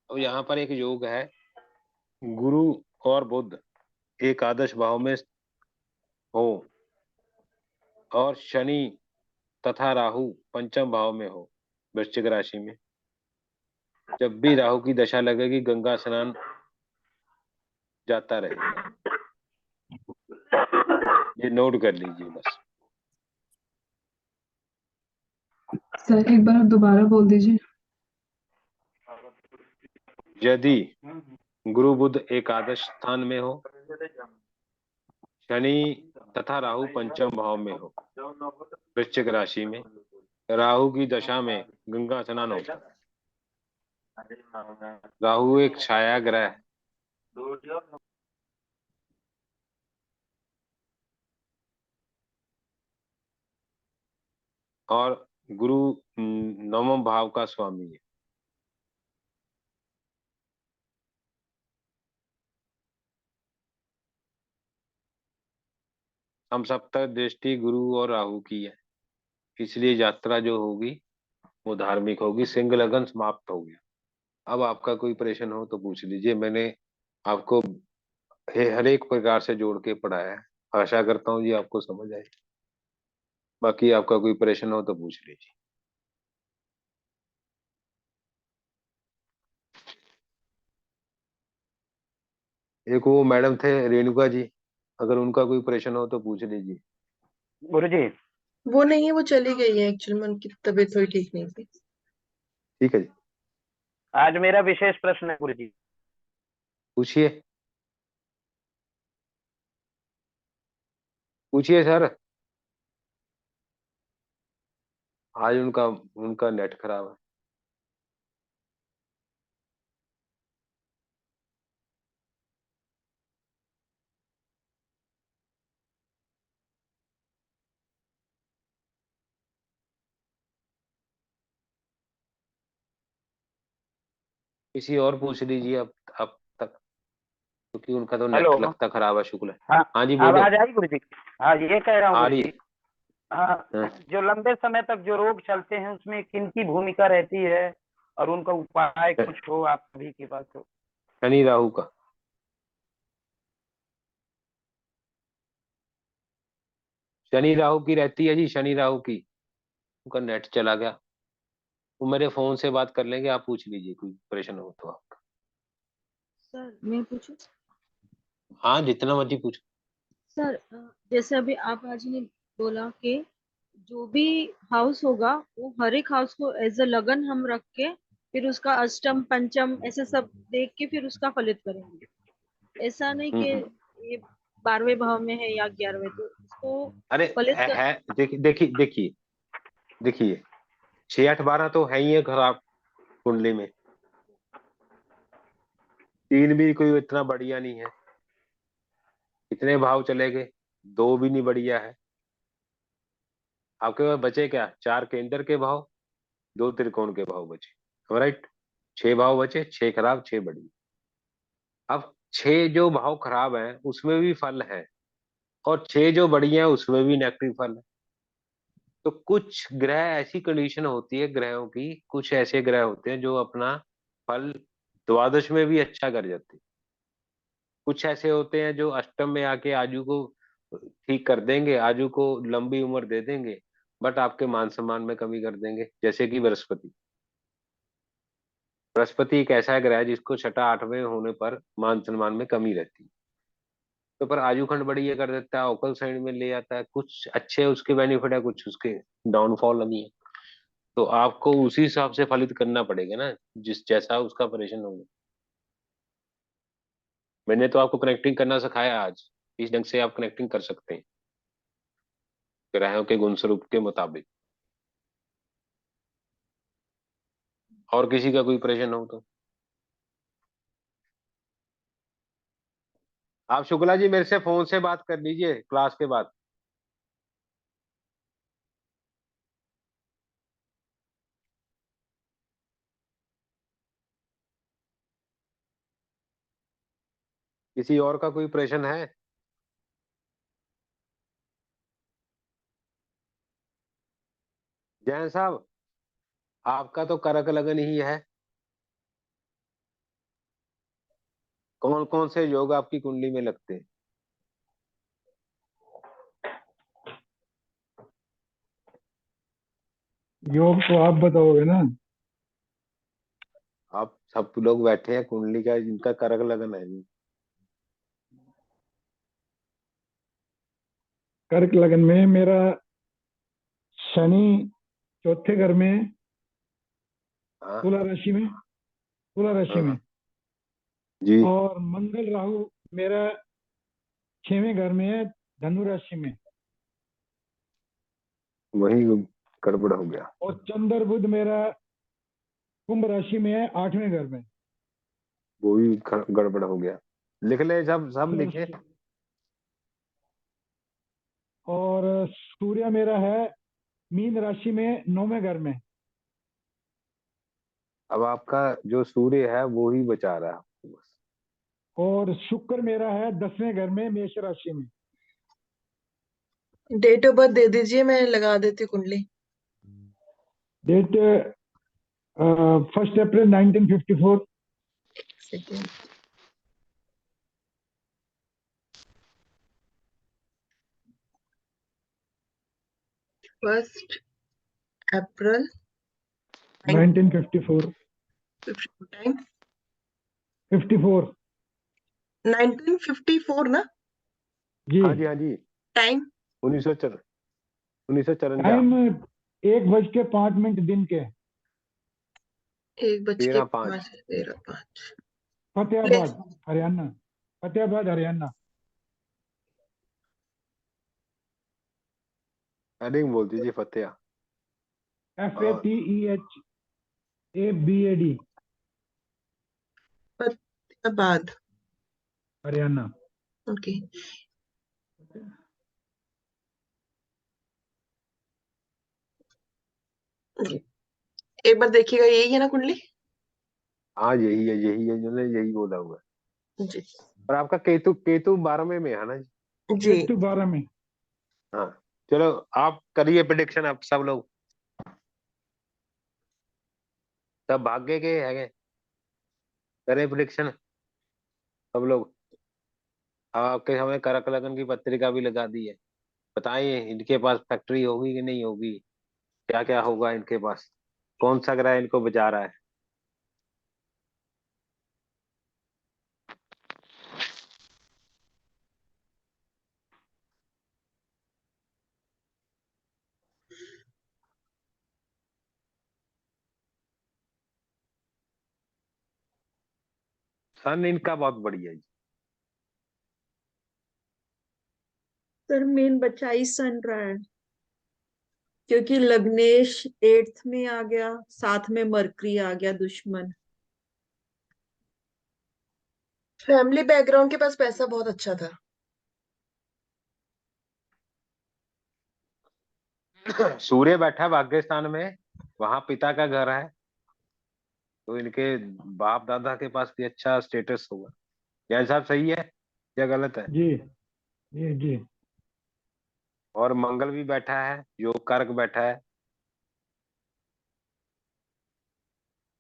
और यहाँ पर एक योग है, गुरु और बुध एकादश भाव में हो और शनि तथा राहु पंचम भाव में हो वृश्चिक राशि में। जब भी राहु की दशा लगेगी, गंगा स्नान जाता रहेगा, ये नोट कर लीजिए बस। सर एक बार दोबारा बोल दीजिए। यदि गुरु बुध एकादश स्थान में हो, शनि तथा राहु पंचम भाव में हो, वृश्चिक राशि में, राहु की दशा में गंगा स्नान होता है। राहु एक छाया ग्रह है। और गुरु नवम भाव का स्वामी है। हम सप्तम दृष्टि गुरु और राहु की है, इसलिए यात्रा जो होगी वो धार्मिक होगी। सिंह लगन समाप्त हो गया। अब आपका कोई प्रश्न हो तो पूछ लीजिए। मैंने आपको हर एक प्रकार से जोड़ के पढ़ाया है। आशा करता हूँ जी आपको समझ आए। बाकी आपका कोई प्रश्न हो तो पूछ लीजिए। एक वो मैडम थे रेणुका जी, अगर उनका कोई प्रश्न हो तो पूछ लीजिए। गुरु जी वो नहीं है, वो चली गई है। एक्चुअली में उनकी तबीयत थोड़ी ठीक नहीं थी। ठीक है जी, आज मेरा विशेष प्रश्न है गुरु जी। पूछिए पूछिए सर। आज उनका उनका नेट खराब है। किसी और पूछ लीजिए अब तक, क्योंकि उनका तो नेट हेलो। लगता खराब है। शुक्ल है। हाँ हाँ जी बोलो। आवाज आई गुरु जी? हाँ ये कह रहा हूँ आ गुरु रही जी। है। हाँ हाँ। जो लंबे समय तक जो रोग चलते हैं उसमें किनकी भूमिका रहती है और उनका उपाय कुछ हो आप सभी के पास हो? शनि राहु का। शनि राहु की रहती है जी, शनि राहु की। उनका नेट चला गया। वो मेरे फोन से बात कर लेंगे। आप पूछ लीजिए, कोई प्रश्न हो तो आपका। सर मैं पूछूं? हाँ जितना मर्जी पूछ। सर जैसे अभी आप आज ने बोला कि जो भी हाउस होगा वो हर एक हाउस को एज अ लगन हम रख के फिर उसका अष्टम पंचम ऐसे सब देख के फिर उसका फलित करेंगे। ऐसा नहीं कि हम्म। ये 12वें भाव में है या 11वें, तो इसको अरे फलित कर। है, देखिए देखिए देखिए देखिए 6 8 12 तो है ही है खराब कुंडली में। 3 भी कोई इतना बढ़िया नहीं है। कितने भाव चले गए? 2 भी नहीं बढ़िया है। आपके पास बचे क्या? 4 केंद्र के भाव, 2 त्रिकोण के भाव बचे। राइट। 6 भाव बचे, 6 खराब 6 बढ़िया। अब 6 जो भाव खराब है उसमें भी फल है, और 6 जो बढ़िया है उसमें भी नेगेटिव फल है। तो कुछ ग्रह ऐसी कंडीशन होती है, ग्रहों की कुछ ऐसे ग्रह होते हैं जो अपना फल द्वादश में भी अच्छा कर जाते हैं। कुछ ऐसे होते हैं जो अष्टम में आके आजू को ठीक कर देंगे, आजू को लंबी उम्र दे देंगे, बट आपके मान सम्मान में कमी कर देंगे। जैसे कि बृहस्पति। बृहस्पति एक ऐसा ग्रह है जिसको छठा आठवें होने पर मान सम्मान में कमी रहती है। तो पर आजू खंड बढ़िया कर देता है, ओकल साइड में ले आता है। कुछ अच्छे उसके बेनिफिट है, कुछ उसके डाउनफॉल नहीं है। तो आपको उसी हिसाब से फलित करना पड़ेगा ना, जिस जैसा उसका परेशान होगा। मैंने तो आपको कनेक्टिंग करना सिखाया आज। इस ढंग से आप कनेक्टिंग कर सकते हैं ग्रहों के गुण स्वरूप के मुताबिक। और किसी का कोई प्रश्न हो तो आप शुक्ला जी मेरे से फोन से बात कर लीजिए क्लास के बाद। किसी और का कोई प्रश्न है? जैन साहब, आपका तो करक लगन ही है। कौन कौन से योग आपकी कुंडली में लगते हैं? योग तो आप बताओगे ना। आप सब लोग बैठे हैं, कुंडली का जिनका करक लगन है जी। कर्क लगन में मेरा शनि चौथे घर में, हाँ तुला राशि में, तुला राशि हाँ में जी और मंगल राहु मेरा 6वें घर में है, धनु राशि में। वही गड़बड़ हो गया। और चंद्र बुध मेरा कुंभ राशि में है, 8वें घर में। वो भी गड़बड़ हो गया। लिख ले, सब सब फिर लिखे। और सूर्य मेरा है मीन राशि में, 9वें घर में। अब आपका जो सूर्य है वो ही बचा रहा है बस। और शुक्र मेरा है 10वें घर में, मेष राशि में। डेट ऑफ बर्थ दे दीजिए, मैं लगा देती हूँ कुंडली। डेट 1 अप्रैल 1954। सेकेंड, 1 अप्रैल 1954। टाइम 54 1954 ना? जी। हाँ जी, हाँ जी। टाइम 1954। टाइम 1:05 दिन के। 13:05। 13:05। फतेहाबाद हरियाणा। फतेहाबाद हरियाणा। हेडिंग बोल दीजिए, फतेहा। FATEHABAD फतेहाबाद। हरियाणा। ओके, एक बार देखिएगा, यही है ना कुंडली? हाँ यही है, यही है, जो ने यही बोला हुआ है। जी और आपका केतु केतु 12वें में है ना जी? जी। 12 में। हाँ, चलो आप करिए प्रिडिक्शन। आप सब लोग, सब भाग्य के है, करें प्रिडिक्शन सब लोग। आपके हमें करक लगन की पत्रिका भी लगा दी है। बताइए इनके पास फैक्ट्री होगी कि नहीं होगी, क्या क्या होगा इनके पास, कौन सा ग्रह इनको बचा रहा है। सन इनका बहुत बढ़िया है जी। सर मेन बच्चा ही सन रहा है, क्योंकि लग्नेश 8th में आ गया, साथ में मरकरी आ गया दुश्मन। फैमिली बैकग्राउंड के पास पैसा बहुत अच्छा था। सूर्य बैठा है भाग्य स्थान में, वहां पिता का घर है, तो इनके बाप दादा के पास भी अच्छा स्टेटस होगा। जैन साहब सही है या गलत है? जी जी जी। और मंगल भी बैठा है, योग कारक बैठा है।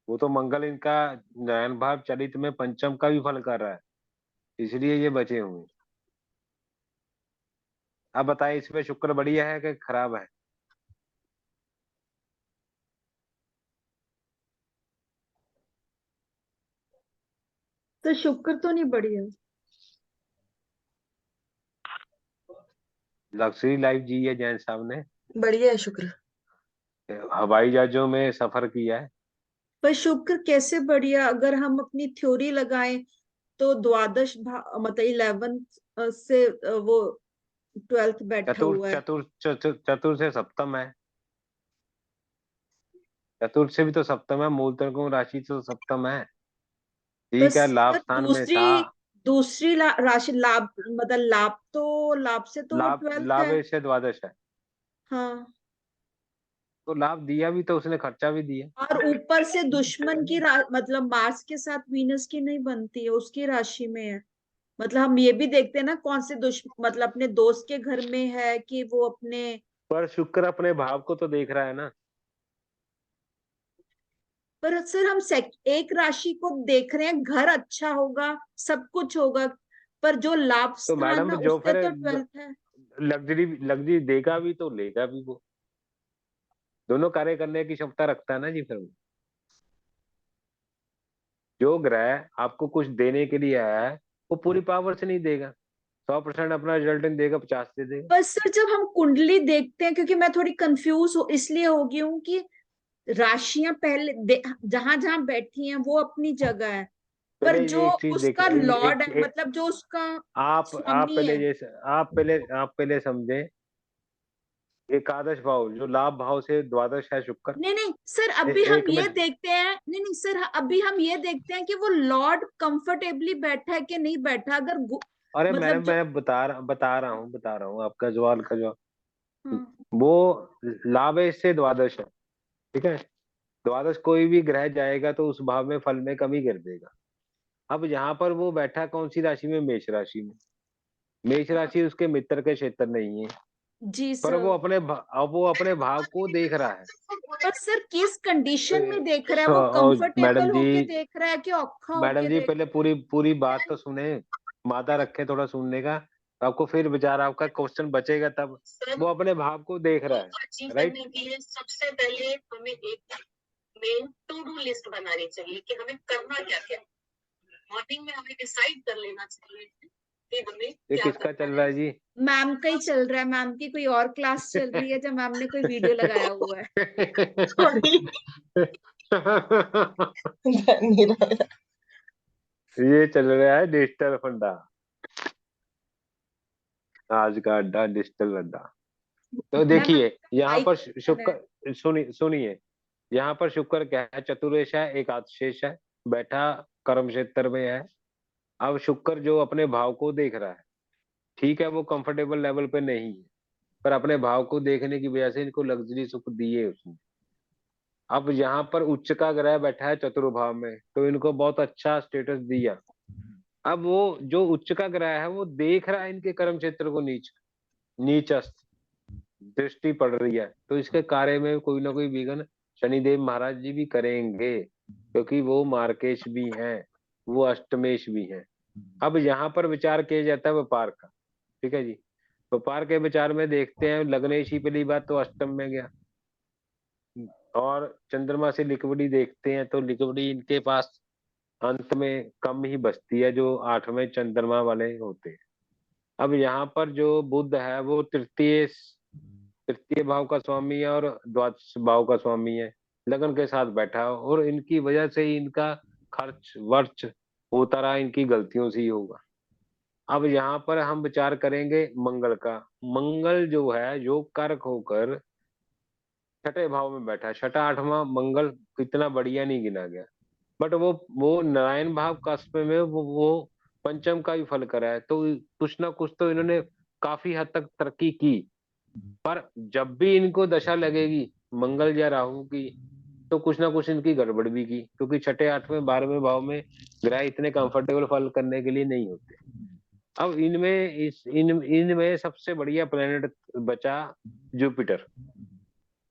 वो तो मंगल इनका नयन भाव चरित में पंचम का भी फल कर रहा है, इसलिए ये बचे हुए। अब बताइए इसमें शुक्र बढ़िया है कि खराब है? तो शुक्र तो नहीं बढ़िया। लग्जरी लाइफ जी है जैन साहब ने, बढ़िया है शुक्र। हवाई जहाजों में सफर किया है। पर शुक्र कैसे बढ़िया, अगर हम अपनी थ्योरी लगाएं तो द्वादश मतलब 11th से वो 12th बैठा चतुर हुआ है। चतुर चतुर चतुर से सप्तम है, चतुर्थ से भी तो सप्तम है, मूल त्रिकोण राशि तो सप्तम है। ठीक है, बस लाभ सर स्थान में था। दूसरी राशि लाभ, मतलब लाभ से तो वो लाभ 12th लाभ है। से द्वादश है, हाँ, तो लाभ दिया भी तो उसने, खर्चा भी दिया। और ऊपर से दुश्मन की मतलब मार्स के साथ वीनस की नहीं बनती है, उसकी राशि में है। मतलब हम ये भी देखते हैं ना कौन से मतलब अपने दोस्त के घर में है कि वो अपने। पर शुक्र अपने भाव को तो देख रहा है ना। पर सर हम एक राशि को देख रहे हैं, घर अच्छा होगा, सब कुछ होगा, पर जो लाभ तो स्थान मैडम है जो उससे फिर तो 12th है। लग्जरी लग्जरी देगा भी तो लेगा भी वो, दोनों कार्य करने की क्षमता रखता है ना जी। फिर वो जो ग्रह आपको कुछ देने के लिए आया है, वो पूरी पावर से नहीं देगा, 100% अपना रिजल्ट नहीं देगा, 50 से देगा। बस सर जब हम कुंडली देखते हैं, क्योंकि मैं थोड़ी कंफ्यूज हो इसलिए हो गई हूँ कि राशियां पहले जहां जहां बैठी हैं वो अपनी जगह है, पर पहले जो ये एक चीज उसका देखिए, लॉर्ड है, मतलब जो उसका आप स्वामी पहले है। ये आप पहले समझे, एकादश भाव जो लाभ भाव से द्वादश है शुक्र। नहीं नहीं सर, अभी हम एक ये में, देखते हैं, नहीं नहीं सर, अभी हम ये देखते हैं कि वो लॉर्ड कंफर्टेबली बैठा है कि नहीं बैठा। अगर अरे मतलब जो, मैं बता रहा हूँ आपका सवाल का जवाब। हाँ, वो लाभ है, इससे द्वादश है, ठीक है। द्वादश कोई भी ग्रह जाएगा तो उस भाव में फल में कमी कर देगा। अब यहाँ पर वो बैठा कौन सी राशि में? मेष राशि में। मेष राशि उसके मित्र के क्षेत्र नहीं है, जी पर सर। अब वो अपने भाव को देख रहा है। पर सर किस कंडीशन में देख रहा है? वो कंफर्टेबल होके देख रहा है कि औखा मैडम होके जी देख पहले पूरी पूरी बात तो सुने, मादा रखे थोड़ा सुनने का, तो आपको फिर विचार, आपका क्वेश्चन बचेगा तब। वो अपने भाव को देख रहा है, राइट। करने के लिए सबसे पहले हमें एक मेन टू डू लिस्ट बनानी चाहिए कि हमें करना क्या क्या। मॉर्निंग में हमें डिसाइड कर लेना चाहिए कि हमें ये क्या किसका चल रहा है जी? मैम का ही चल रहा है। मैम की कोई और क्लास चल रही है, जब मैम ने कोई वीडियो लगाया हुआ है। ये चल रहा है डिजिटल फंडा, आज का अड्डा डिजिटल अड्डा। तो मैम देखिए यहाँ बाइक पर है। शुक्र, सुनिए, यहाँ पर शुक्र क्या है? चतुर्दश है, एकादशेष है, बैठा कर्म क्षेत्र में है। अब शुक्र जो अपने भाव को देख रहा है, ठीक है, वो कंफर्टेबल लेवल पे नहीं है, पर अपने भाव को देखने की वजह से इनको लग्जरी सुख दिए उसने। अब यहाँ पर उच्च का ग्रह बैठा है चतुर्भाव में, तो इनको बहुत अच्छा स्टेटस दिया। अब वो जो उच्च का ग्रह है वो देख रहा है इनके कर्म क्षेत्र को, नीचस्थ दृष्टि पड़ रही है, तो इसके कार्य में कोई ना कोई विघ्न शनिदेव महाराज जी भी करेंगे, क्योंकि वो मार्केश भी हैं, वो अष्टमेश भी हैं। अब यहाँ पर विचार किया जाता है व्यापार का, ठीक है जी। व्यापार के विचार में देखते हैं, लग्नेश ही पहली बात तो अष्टम में गया, और चंद्रमा से लिक्विडी देखते हैं तो लिक्विडी इनके पास अंत में कम ही बचती है, जो 8वें चंद्रमा वाले होते हैं। अब यहाँ पर जो बुध है वो तृतीय भाव का स्वामी है और द्वादश भाव का स्वामी है, लगन के साथ बैठा है, और इनकी वजह से ही इनका खर्च वर्च होता रहा, इनकी गलतियों से ही होगा। अब यहाँ पर हम विचार करेंगे मंगल का। मंगल जो है योग कारक होकर छठे भाव में बैठा है, छठा आठवां मंगल इतना बढ़िया नहीं गिना गया, बट वो नारायण भाव कस्प में वो पंचम का भी फल करा है, तो कुछ ना कुछ तो इन्होंने काफी हद तक तरक्की की। पर जब भी इनको दशा लगेगी मंगल या राहु की, तो कुछ ना कुछ इनकी गड़बड़ भी की, क्योंकि छठे 8वें 12वें भाव में ग्रह इतने कंफर्टेबल फल करने के लिए नहीं होते। अब इनमें सबसे बढ़िया प्लेनेट बचा जुपिटर।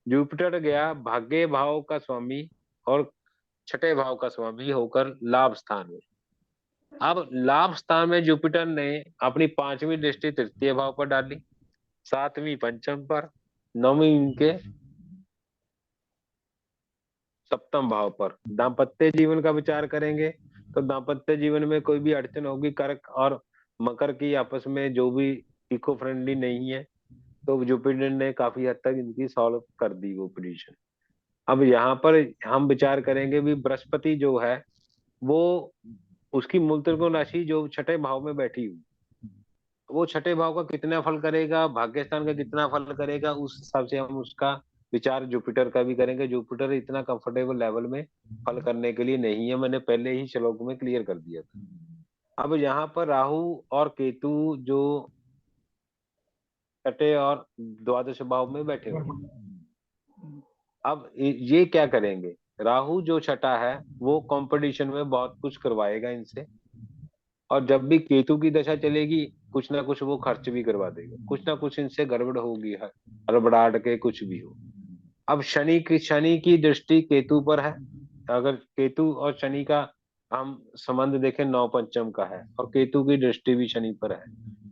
जुपिटर गया भाग्य भाव का स्वामी और छठे भाव का स्वामी होकर लाभ स्थान में। अब लाभ स्थान में जुपिटर ने अपनी 5वीं दृष्टि तृतीय भाव पर डाली, 7वीं पंचम पर, 9वीं इनके सप्तम भाव पर। दाम्पत्य जीवन का विचार करेंगे तो दाम्पत्य जीवन में कोई भी अड़चन होगी, कर्क और मकर की आपस में जो भी इको फ्रेंडली नहीं है, तो जुपिटर ने काफी हद तक इनकी सॉल्व कर दी वो पोजीशन। अब यहाँ पर हम विचार करेंगे भी बृहस्पति जो है वो, उसकी मूल त्रिकोण राशि जो छठे भाव में बैठी हुई, वो छठे भाव का कितना फल करेगा, भाग्य स्थान का कितना फल करेगा, उस हिसाब से हम उसका विचार जुपिटर का भी करेंगे। जुपिटर इतना कंफर्टेबल लेवल में फल करने के लिए नहीं है, मैंने पहले ही श्लोक में क्लियर कर दिया था। अब यहाँ पर राहु और केतु जो छठे और द्वादश भाव में बैठे हुए, अब ये क्या करेंगे? राहु जो छठा है वो कंपटीशन में बहुत कुछ करवाएगा इनसे, और जब भी केतु की दशा चलेगी कुछ ना कुछ वो खर्च भी करवा देगा, कुछ ना कुछ इनसे गड़बड़ होगी, हड़बड़ाहट के कुछ भी हो। अब शनि की दृष्टि केतु पर है, अगर केतु और शनि का हम संबंध देखें 9 पंचम का है, और केतु की दृष्टि भी शनि पर है,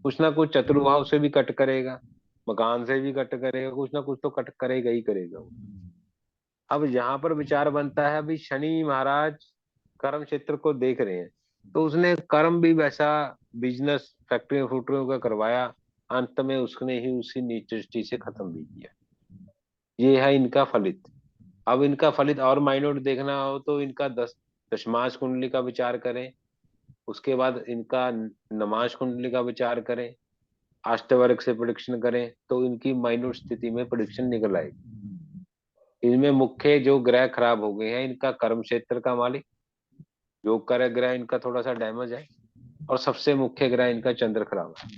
कुछ ना कुछ चतुर्भाव से भी कट करेगा, मकान से भी कट करेगा, कुछ ना कुछ तो कट करेगा ही करेगा वो। अब यहाँ पर विचार बनता है, अभी शनि महाराज कर्म क्षेत्र को देख रहे हैं, तो उसने कर्म भी वैसा बिजनेस फैक्ट्रियों फैक्ट्रियों का करवाया, अंत में उसने ही उसी नीच दृष्टि से खत्म भी किया। ये है इनका फलित। अब इनका फलित और माइन्यूट देखना हो तो इनका दशमांश कुंडली का विचार करें, उसके बाद इनका नमाज कुंडली का विचार करें, अष्टवर्ग से प्रेडिक्शन करें, तो इनकी माइनूट स्थिति में प्रेडिक्शन निकल आएगी। इनमें मुख्य जो ग्रह खराब हो गए हैं, इनका कर्म क्षेत्र का मालिक योग का ग्रह इनका थोड़ा सा डैमेज है, और सबसे मुख्य ग्रह इनका चंद्र खराब है।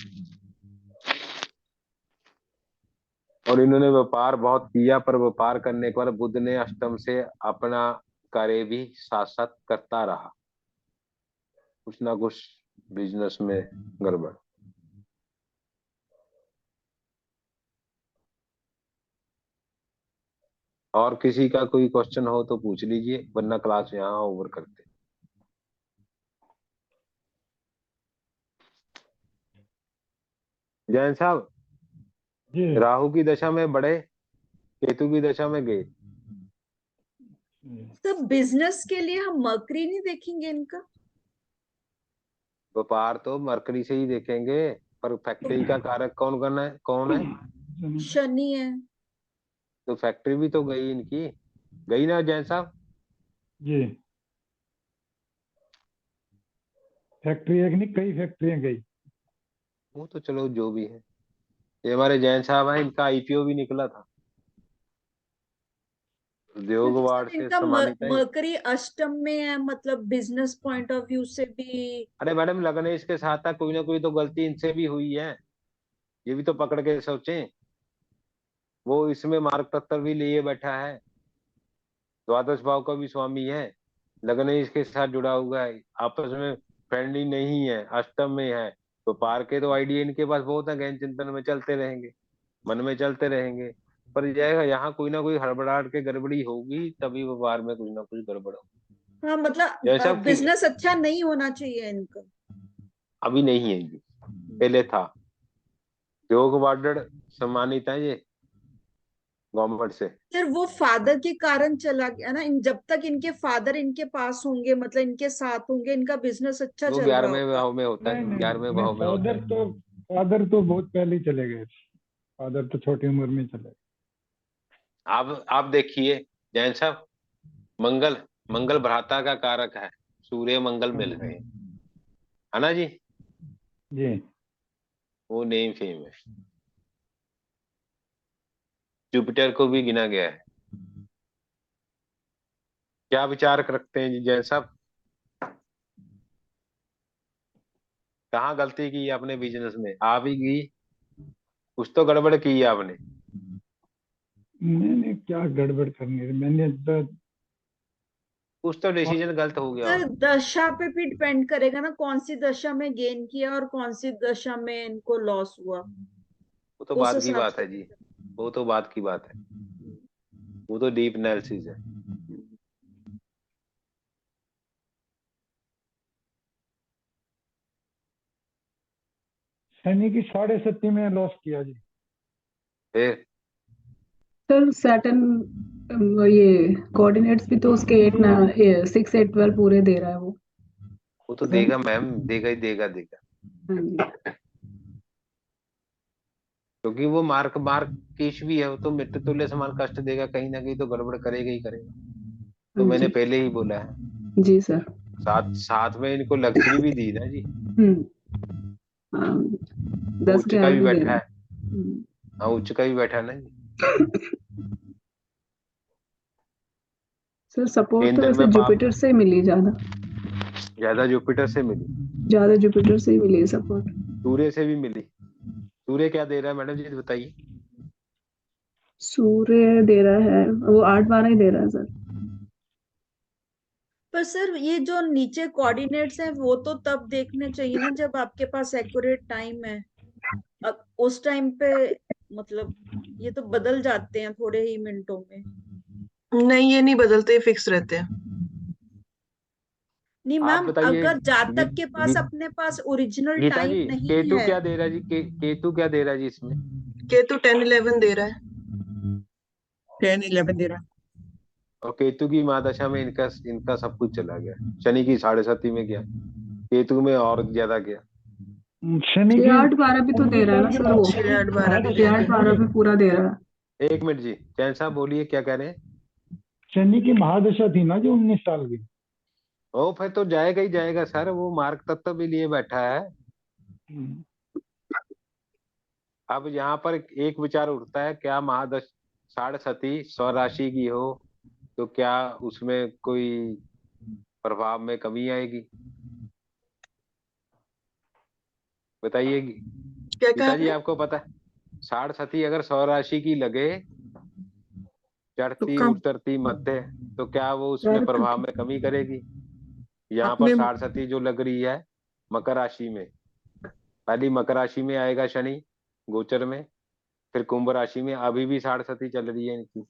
और इन्होंने व्यापार बहुत किया, पर व्यापार करने के बाद बुध ने अष्टम से अपना कार्य भी साथ साथ करता रहा, कुछ ना कुछ बिजनेस में गड़बड़। और किसी का कोई क्वेश्चन हो तो पूछ लीजिए, वरना क्लास यहाँ ओवर करते। जैन साहब, राहु की दशा में बढ़े, केतु की दशा में गए। तो बिजनेस के लिए हम मरकरी नहीं देखेंगे इनका? व्यापार तो मरकरी से ही देखेंगे, पर फैक्ट्री का कारक कौन करना है, कौन है? शनि है। तो फैक्ट्री भी तो गई इनकी, गई ना जैन साहब? जी, फैक्ट्री एक नहीं, कई फैक्ट्रियां गई। वो तो चलो जो भी है। ये हमारे जैन साहब हैं, इनका आईपीओ भी निकला था, उद्योग वार्ड से इनका सम्मानित है। मरकरी अष्टम में है, मतलब बिजनेस पॉइंट ऑफ व्यू से भी। अरे मैडम, लगने इसके साथ था, कोई ना कोई तो गलती इनसे भी हुई है, ये भी तो पकड़ के सोचें। वो इसमें मार्ग तत्व भी लिए बैठा है, द्वादश भाव का भी स्वामी है, लगन इसके साथ जुड़ा हुआ है, आपस में फ्रेंडली नहीं है, अष्टम में है। तो पार के तो आइडिया इनके पास बहुत है, गहन चिंतन में चलते रहेंगे, मन में चलते रहेंगे, पर जाएगा यहाँ कोई ना कोई हड़बड़ाहट के गड़बड़ी होगी, तभी व्यापार में कुछ ना कुछ गड़बड़ होगी। हाँ, मतलब बिजनेस अच्छा नहीं होना चाहिए इनका। अभी नहीं है ये, पहले था। योग वार्ड सम्मानित है ये गवर्नमेंट से। फिर वो फादर के कारण चला गया ना, जब तक इनके फादर इनके पास होंगे, मतलब इनके साथ होंगे, इनका बिजनेस अच्छा वो चल रहा 11वें होगा। भाव में होता है, 11वें भाव में होता है। फादर तो बहुत पहले ही चले गए, फादर तो छोटी उम्र में चले गए। आप देखिए जैन साहब, मंगल भ्राता का कारक है, सूर्य मंगल मिल रहे हैं, है ना जी? जी, वो नेम फेम है। जुपिटर को भी गिना गया है। क्या विचार रखते हैं जी जैन साहब? कहाँ गलती की आपने बिजनेस में? आप ही की, कुछ तो गड़बड़ की है आपने। मैंने क्या गड़बड़ करनी है, मैंने तो कुछ तो डिसीजन गलत हो गया। सर दशा पे भी डिपेंड करेगा ना, कौन सी दशा में गेन किया और कौन सी दशा में इनको लॉस हुआ। वो तो उस बात की हिसाब बात से। है जी, वो तो बात की बात है, वो तो डीप एनालिसिस है। शनि की 7.5 में लॉस किया जी। फिर सर सैटर्न ये कोऑर्डिनेट्स भी तो उसके 6 8 12 पूरे दे रहा है वो तो देगा मैम, देगा ही देगा। हाँ जी। क्योंकि वो मार्क कीश भी है, वो तो मित्र तुल्य समान कष्ट देगा, कहीं ना कहीं तो गड़बड़ करेगा ही करेगा। तो हाँ मैंने जी। पहले ही बोला है जी सर। साथ में इनको लग्जरी भी दी ना जी। हाँ, वो 10 उच्च का ग्यारह भी भी दे बैठा रहा है। है। हाँ, उच्च का भी बैठा है ना जी। सर सपोर्ट तो केंद्र वैसे में पाप जुपिटर से ही मिली ज्यादा जुपिटर से मिली, ज्यादा जुपिटर से ही मिली है सपोर्ट। सूर्य से भी मिली। सूर्य क्या दे रहा है मैडम जी, बताइए? सूर्य दे रहा है वो 8 12 ही दे रहा है सर। पर सर ये जो नीचे कोऑर्डिनेट्स हैं वो तो तब देखने चाहिए ना जब आपके पास एक्यूरेट टाइम है। अब उस टाइम पे मतलब ये तो बदल जाते हैं थोड़े ही मिनटों में। नहीं, ये नहीं बदलते, फिक्स रहते हैं। नहीं आप मैम, बताइए अगर जातक के पास अपने पास ओरिजिनल गीता टाइम जी, नहीं केतु है। क्या दे रहा है जी? केतु क्या दे रहा है जी इसमें? केतु 10 11 दे रहा है। 10 11 दे रहा है। और केतु की महादशा में इनका सब कुछ चला गया। शनि की 7.5 में गया, केतु में और ज्यादा गया। शनि 6 8 12 भी तो दे रहा है ना सर, वो 6 8 12 भी 6 8 12 भी पूरा दे रहा है। एक मिनट जी, जैन साहब बोलिए क्या कह रहे हैं? शनि की महादशा थी ना जो 19 साल की। ओ फिर तो जाएगा ही जाएगा सर, वो मार्क तत्व भी लिए बैठा है। अब यहाँ पर एक विचार उठता है, क्या महादश साढ़े स्वराशि की हो तो क्या उसमें कोई प्रभाव में कमी आएगी? बताइएगी क्या कहा पिताजी, आपने? आपको पता है साढ़े अगर स्वराशि की लगे, तो चढ़ती कम उतरती मध्य, तो क्या वो उसमें चढ़ प्रभाव तो में कमी करेगी? यहाँ पर अपने साढ़े जो लग रही है मकर राशि में, पहली मकर राशि में आएगा शनि गोचर में, फिर कुंभ राशि में, अभी भी साढ़े चल रही है इनकी।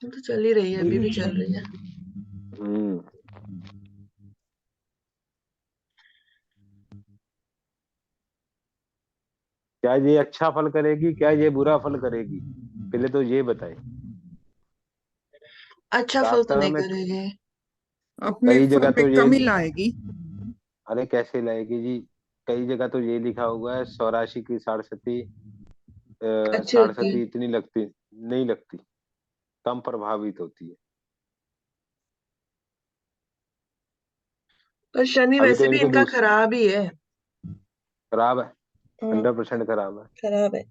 तो चल ही रही है, अभी भी चल रही है। हम्म। क्या ये अच्छा फल करेगी, क्या ये बुरा फल करेगी, पहले तो ये बताएं। अच्छा फल तो शास्त्र नहीं में करेंगे। अपने कई फल जगह में तो ये, कमी लाएगी। अरे कैसे लाएगी जी, कई जगह तो ये लिखा हुआ है स्वराशि की अच्छी होती है। साढ़े इतनी लगती नहीं लगती, कम प्रभावित होती है। पर शनि अभी तो वैसे भी इनको इनका खराब ही है। खराब है, हाँ, 100% खराब है। खराब है।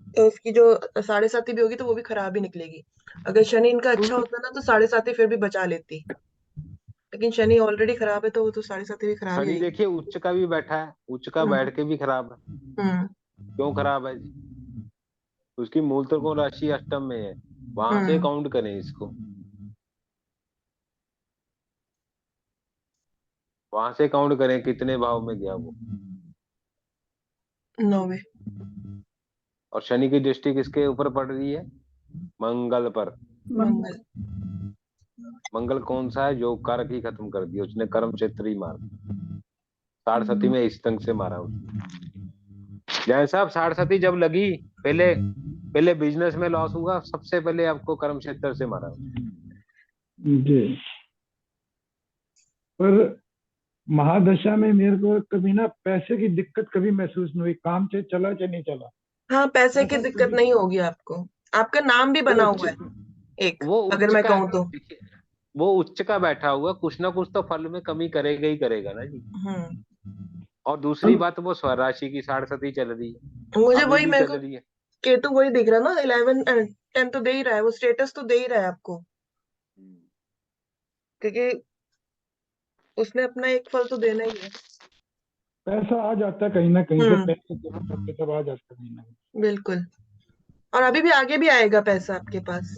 तो उसकी जो 7.5 भी होगी तो वो भी खराब ही निकलेगी। अगर शनि इनका अच्छा होता ना तो 7.5 फिर भी बचा लेती, लेकिन शनि ऑलरेडी खराब है तो वो तो 7.5 भी खराब ही शनि होगी। देखिए उच्च का भी बैठा है, उच्च का हम्म। बैठ के भी खराब है। हम्म। क्यों खराब है जी? उसकी मूल त्रिकोण राशि अष्टम में है, वहां से हम्म। काउंट करें इसको, वहां से काउंट करें कितने भाव में गया वो। 9वें। और शनि की दृष्टि किसके ऊपर पड़ रही है? मंगल पर। मंगल। मंगल कौन सा है? जो कारक ही खत्म कर दिया उसने, कर्म क्षेत्र ही मार साढ़े में इस ढंग से मारा उसने। जैन साहब साढ़े जब लगी, पहले पहले बिजनेस में लॉस हुआ, सबसे पहले आपको कर्म क्षेत्र से मारा उसने। जी। पर महादशा में मेरे को कभी ना पैसे की दिक्कत कभी महसूस नहीं हुई, काम से चला चाहे नहीं चला, हाँ, पैसे की ऐसा दिक्कत कभी। नहीं होगी आपको। आपका नाम भी वो बना उच्च हुआ है एक, वो अगर उच्च मैं का कहूँ तो। देखिए, वो उच्च का बैठा हुआ, कुछ ना कुछ तो फल में कमी करेगा ही करेगा ना जी। हम्म। और दूसरी बात, वो स्वराशि की साढ़े चल रही है, मुझे अभी वही, भी मेरे चल को रही है। केतु वही दिख रहा ना, 11 10 तो दे ही रहा है, वो स्टेटस तो दे ही रहा है आपको, क्योंकि उसने अपना एक फल तो देना ही है। पैसा आ जाता है कहीं ना कहीं से, हम्म। पैसे जरूरत पड़ते तब आ जाता है कहीं ना कहीं। बिल्कुल। और अभी भी आगे भी आएगा पैसा आपके पास।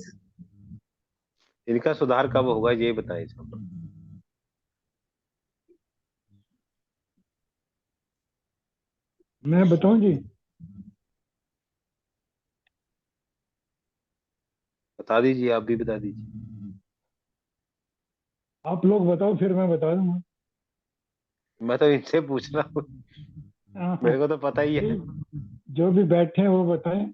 इनका सुधार कब होगा ये बताएं सब। मैं बताऊं जी? बता दीजिए, आप भी बता दीजिए। आप लोग बताओ फिर मैं बता दूंगा। मैं तो इनसे पूछ रहा हूँ, हाँ, मेरे को तो पता ही है। जो भी बैठे हैं वो बताएं।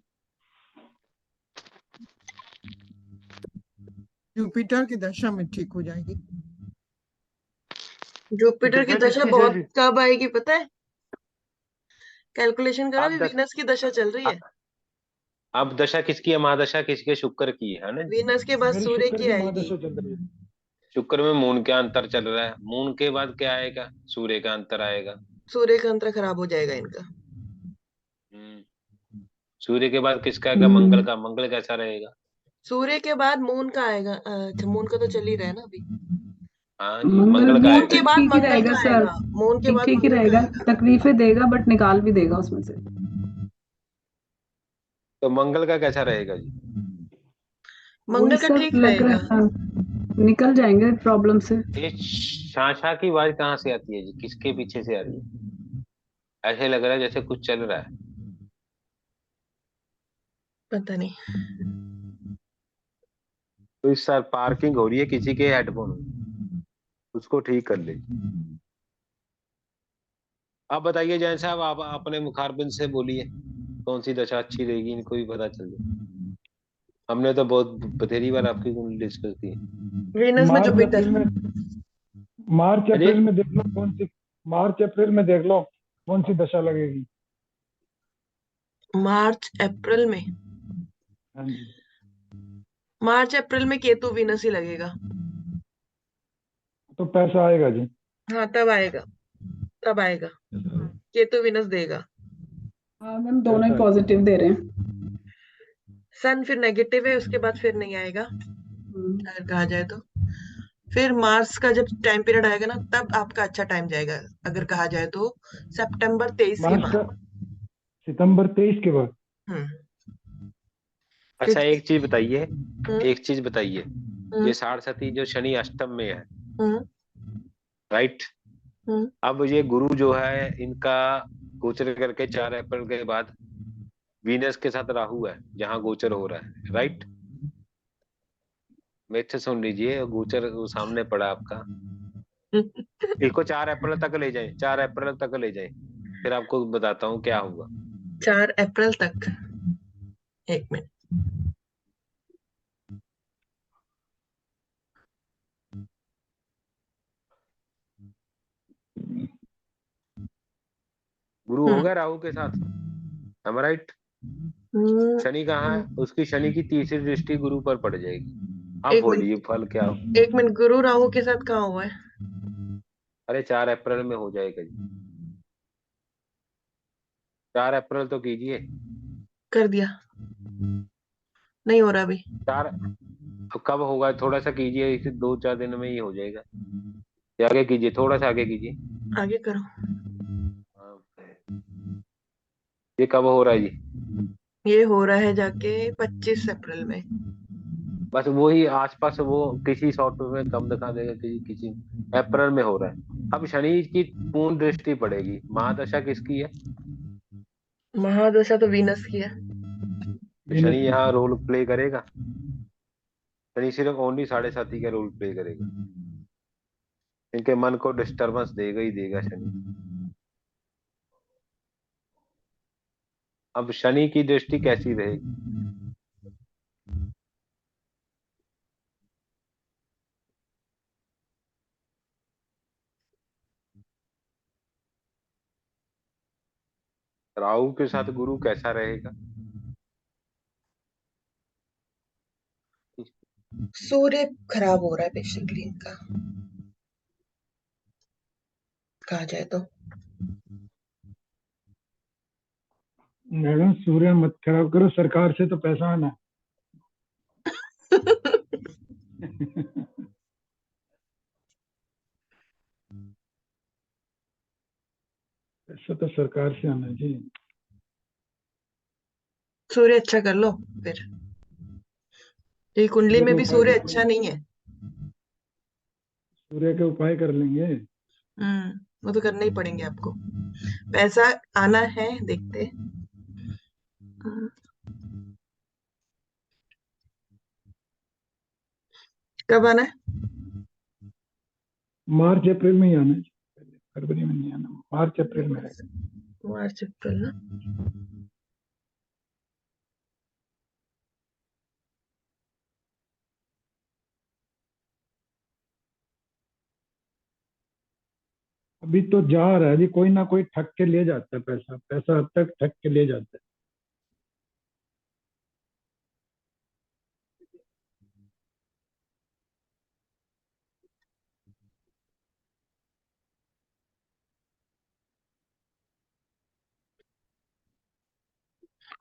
जुपिटर की दशा में ठीक हो जाएगी। जुपिटर की दशा दशा किसकी चल बहुत रही? कब आएगी पता है? कैलकुलेशन करा, अभी आप दस वीनस की दशा चल रही है। अब दशा किसकी है? महादशा किसके? शुक्र की है ना जी। वीनस के बाद मेरी सूर्य शुक्र की की आएगी। महादशा चल रही है। शुक्र में मून का अंतर चल रहा है, मून के बाद क्या आएगा? सूर्य का अंतर आएगा। सूर्य का अंतर खराब हो जाएगा इनका। हम्म। सूर्य के बाद किसका आएगा? मंगल हम्म। का। मंगल कैसा रहेगा? सूर्य के बाद मून का आएगा। अच्छा, मून का तो चल ही रहा है ना अभी। हाँ जी, मंगल मंगल का भी मून आएगा के ठीक जी। बाद ठीक ही मंगल रहेगा का सर, आएगा। मून के ठीक बाद ठीक ही मंगल का रहेगा, आएगा। तकलीफें देगा बट निकाल भी देगा उसमें से। तो मंगल का कैसा रहेगा जी? वही मंगल का सब ठीक लग रहेगा। रहा है, निकल जाएंगे प्रॉब्लम से। ये शांशा की आवाज कहाँ से आती है जी? किसके पीछे से आ रही है? ऐसे लग रहा है जैसे कुछ चल रहा है। पता नहीं। तो इस साल पार्किंग हो रही है किसी के हेडफोन में, उसको ठीक कर ले। आप बताइए जैन साहब, आप अपने मुखारबिन से बोलिए, कौन सी दशा अच्छी रहेगी, इनको भी पता चल जाए। हमने तो बहुत बथेरी बार आपकी कुंडली डिस्कस की है। वीनस में मार्च जुपिटर। अप्रैल में मार्च अरे अप्रैल में देख लो कौन सी, मार्च अप्रैल में देख लो कौन सी दशा लगेगी। मार्च अप्रैल में। हाँ जी। मार्च अप्रैल में केतु वीनस ही लगेगा। तो पैसा आएगा जी। हाँ तब आएगा, तब आएगा। केतु विनस देगा। हाँ मैम, दोनों ही ऐसा है। पॉजिटिव दे रहे हैं। सन फिर नेगेटिव है, उसके बाद फिर नहीं आएगा अगर कहा जाए तो। फिर मार्स का जब टाइम पीरियड आएगा ना, तब आपका अच्छा टाइम जाएगा अगर कहा जाए तो, सितंबर 23 के मार्च का बाद। सितंबर 23 के बाद। हम्म अच्छा क्योंकि एक चीज बताइए, हम्म एक चीज बताइए, हम्म ये साढ़े जो शनि अष्टम में है, हम्म राइट? हम्म अब ये गुरु जो है इनका गोचर करके 4 अप्रैल के बाद वीनस के साथ राहु है जहां गोचर हो रहा है, राइट? मेरे से सुन लीजिए, गोचर वो सामने पड़ा आपका। इसको 4 अप्रैल तक ले जाएं, 4 अप्रैल तक ले जाएं, फिर आपको बताता हूँ क्या होगा। 4 अप्रैल तक, एक मिनट। गुरु हम्म होगा राहु के साथ, am I राइट? हम्म, शनि कहाँ है? उसकी शनि की तीसरी दृष्टि गुरु पर पड़ जाएगी। अब एक बोलिए मिनट, फल क्या हो? एक मिनट, गुरु राहु के साथ कहाँ हुआ है? अरे 4 अप्रैल में हो जाएगा जी, 4 अप्रैल तो कीजिए। कर दिया, नहीं हो रहा अभी। चार, तो कब होगा? थोड़ा सा कीजिए, इसे 2-4 दिन में ही हो जाएगा। ये आगे कीजिए, थोड़ा सा आगे कीजिए। आगे करो। हाँ, ये कब हो रहा है जी? ये हो रहा है जाके 25 अप्रैल में। बस वही आसपास, वो किसी सॉफ्टवेयर में कम दिखा देगा, किसी किसी अप्रैल में हो रहा है। अब शनि की पूर्ण दृष्टि पड़ेगी। महादशा किसकी है? महादशा तो वीनस की है। तो शनि वीनस की। यहाँ रोल प्ले करेगा? शनि सिर्फ ओनली 7.5 का रोल प्ले करेगा। इनके मन को डिस्टरबेंस देगा ही देगा शनि। अब शनि की दृष्टि कैसी रहेगी? राहु के साथ गुरु कैसा रहेगा? सूर्य खराब हो रहा है बेसिकली इनका, कहा जाए तो। मैडम सूर्य मत खराब करो, सरकार से तो पैसा आना। पैसा तो सरकार से आना जी। सूर्य अच्छा कर लो फिर। ये कुंडली सूर्य में के भी उपाय सूर्य कर अच्छा लेंगे। नहीं है। सूर्य के उपाय कर लेंगे। वो तो करने ही पड़ेंगे आपको। पैसा आना है, देखते हैं। हम्म, कब आना है? मार्च अप्रैल में ही आना है, फरवरी में नहीं आना, मार्च अप्रैल में रहेगा। मार्च अप्रैल ना। अभी तो जा रहा है, अभी कोई ना कोई ठग के ले जाता है पैसा, पैसा अब तक ठग के ले जाता है।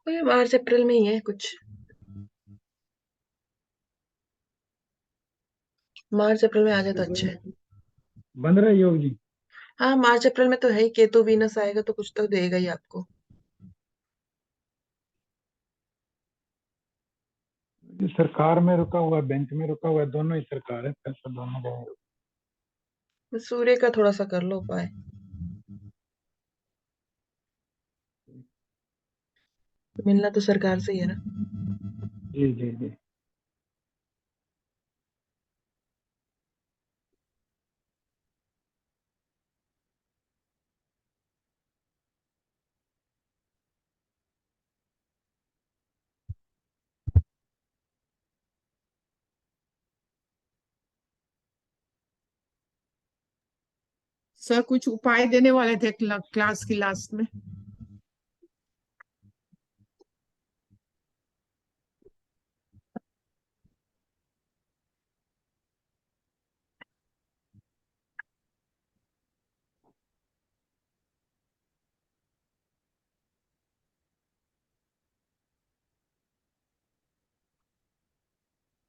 ये मार्च अप्रैल में ही है कुछ। मार्च अप्रैल में आ जाए तो अच्छा है। बन रहा है योग जी। हाँ मार्च अप्रैल में तो है ही, केतु वीनस आएगा तो कुछ तो देगा ही आपको। ये सरकार में रुका हुआ है, बैंक में रुका हुआ है, दोनों ही सरकार है, पैसा दोनों जगह। सूर्य का थोड़ा सा कर लो उपाय। मिलना तो सरकार से ही है ना। जी जी जी। सर कुछ उपाय देने वाले थे क्लास की लास्ट में।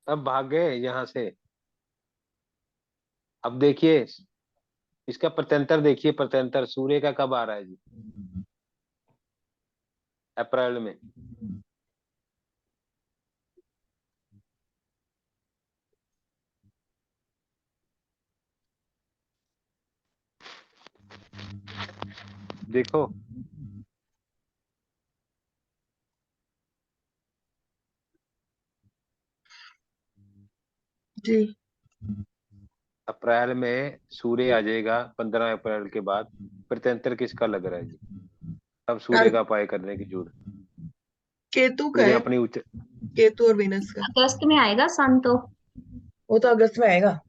अब भाग गए यहाँ से। अब देखिए इसका प्रत्यंतर देखिए, प्रत्यंतर सूर्य का कब आ रहा है जी? अप्रैल में। देखो जी। अप्रैल में सूर्य आ जाएगा 15 अप्रैल के बाद। प्रत्यंतर किसका लग रहा है जी? तब सूर्य का उपाय करने की जरूरत। केतु का सूर्य है, अपनी उच्च, केतु और वीनस का। अगस्त में आएगा सन तो। वो तो अगस्त में आएगा।